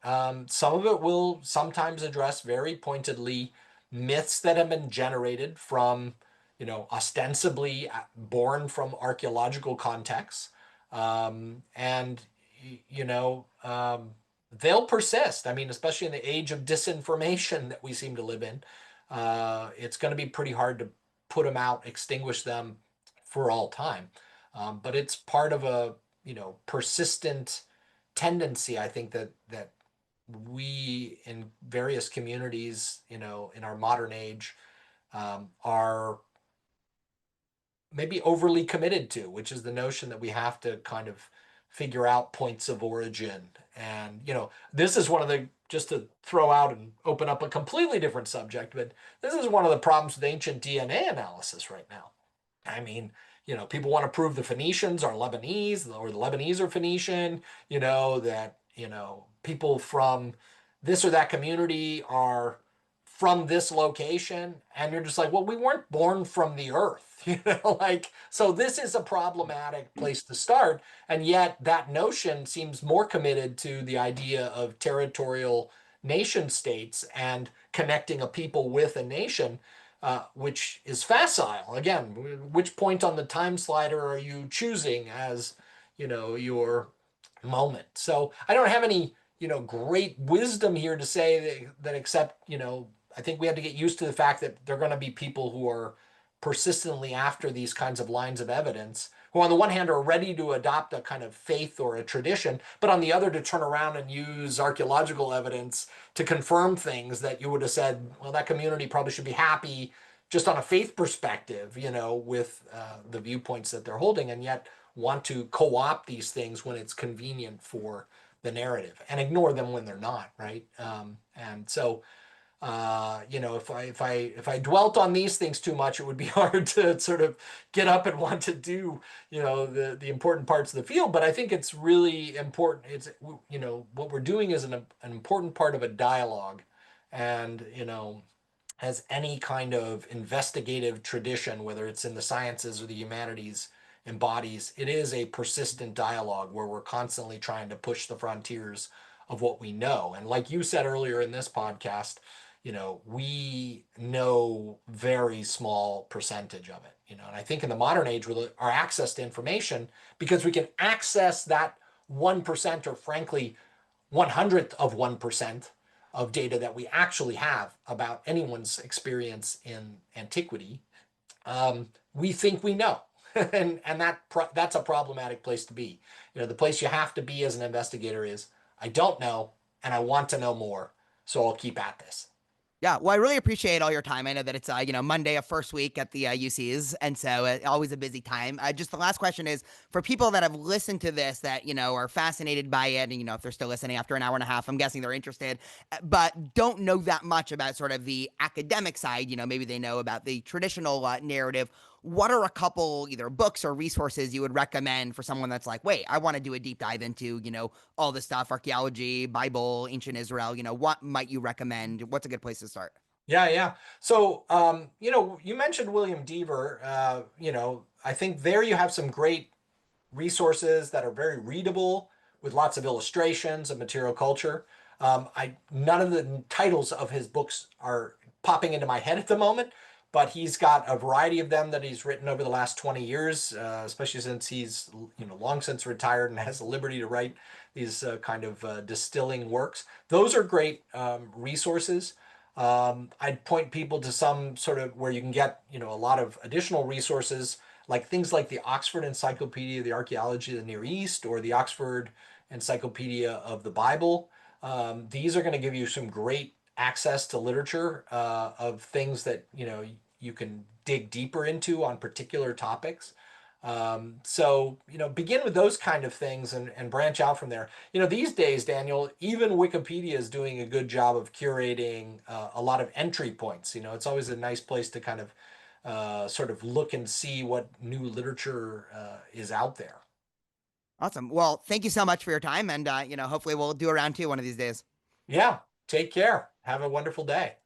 S2: Some of it will sometimes address very pointedly myths that have been generated from ostensibly born from archaeological contexts. And they'll persist. I mean, especially in the age of disinformation that we seem to live in, it's going to be pretty hard to put them out, extinguish them for all time. But it's part of a persistent tendency, I think, that we in various communities, in our modern age, are maybe overly committed to, which is the notion that we have to kind of figure out points of origin. And, this is one of the, just to throw out and open up a completely different subject, but this is one of the problems with ancient DNA analysis right now. I mean, people want to prove the Phoenicians are Lebanese, or the Lebanese are Phoenician, that, people from this or that community are from this location, and you're just like, well, we weren't born from the earth, like, so this is a problematic place to start. And yet that notion seems more committed to the idea of territorial nation states and connecting a people with a nation, which is facile. Again, which point on the time slider are you choosing as, your moment? So I don't have any, great wisdom here to say that except, I think we have to get used to the fact that there are going to be people who are persistently after these kinds of lines of evidence, who on the one hand are ready to adopt a kind of faith or a tradition, but on the other to turn around and use archaeological evidence to confirm things that you would have said, well, that community probably should be happy just on a faith perspective, with the viewpoints that they're holding, and yet want to co-opt these things when it's convenient for the narrative and ignore them when they're not, right? And so if I dwelt on these things too much, it would be hard to sort of get up and want to do, the important parts of the field. But I think it's really important. It's, what we're doing is an important part of a dialogue, and, as any kind of investigative tradition, whether it's in the sciences or the humanities, embodies, it is a persistent dialogue where we're constantly trying to push the frontiers of what we know. And like you said earlier in this podcast, we know very small percentage of it, and I think in the modern age with our access to information, because we can access that 1%, or frankly 1/100th of 1% of data that we actually have about anyone's experience in antiquity, we think we know. and that's a problematic place to be. The place you have to be as an investigator is, I don't know and I want to know more, so I'll keep at this.
S3: Yeah, well, I really appreciate all your time. I know that it's Monday of first week at the UCs, and so always a busy time. Just the last question is for people that have listened to this that are fascinated by it, and if they're still listening after an hour and a half, I'm guessing they're interested, but don't know that much about sort of the academic side. Maybe they know about the traditional narrative. What are a couple either books or resources you would recommend for someone that's like, wait, I want to do a deep dive into, all this stuff, archaeology, Bible, ancient Israel, what might you recommend? What's a good place to start?
S2: Yeah. So, you mentioned William Deaver. I think there you have some great resources that are very readable with lots of illustrations of material culture. None of the titles of his books are popping into my head at the moment, but he's got a variety of them that he's written over the last 20 years, especially since he's long since retired and has the liberty to write these kind of distilling works. Those are great resources. I'd point people to some sort of where you can get a lot of additional resources, like things like the Oxford Encyclopedia of the Archaeology of the Near East, or the Oxford Encyclopedia of the Bible. These are going to give you some great access to literature of things that you can dig deeper into on particular topics. So begin with those kind of things and branch out from there. These days, Daniel, even Wikipedia is doing a good job of curating a lot of entry points. It's always a nice place to kind of sort of look and see what new literature is out there.
S3: Awesome. Well, thank you so much for your time, and hopefully we'll do a round two one of these days.
S2: Yeah, take care. Have a wonderful day.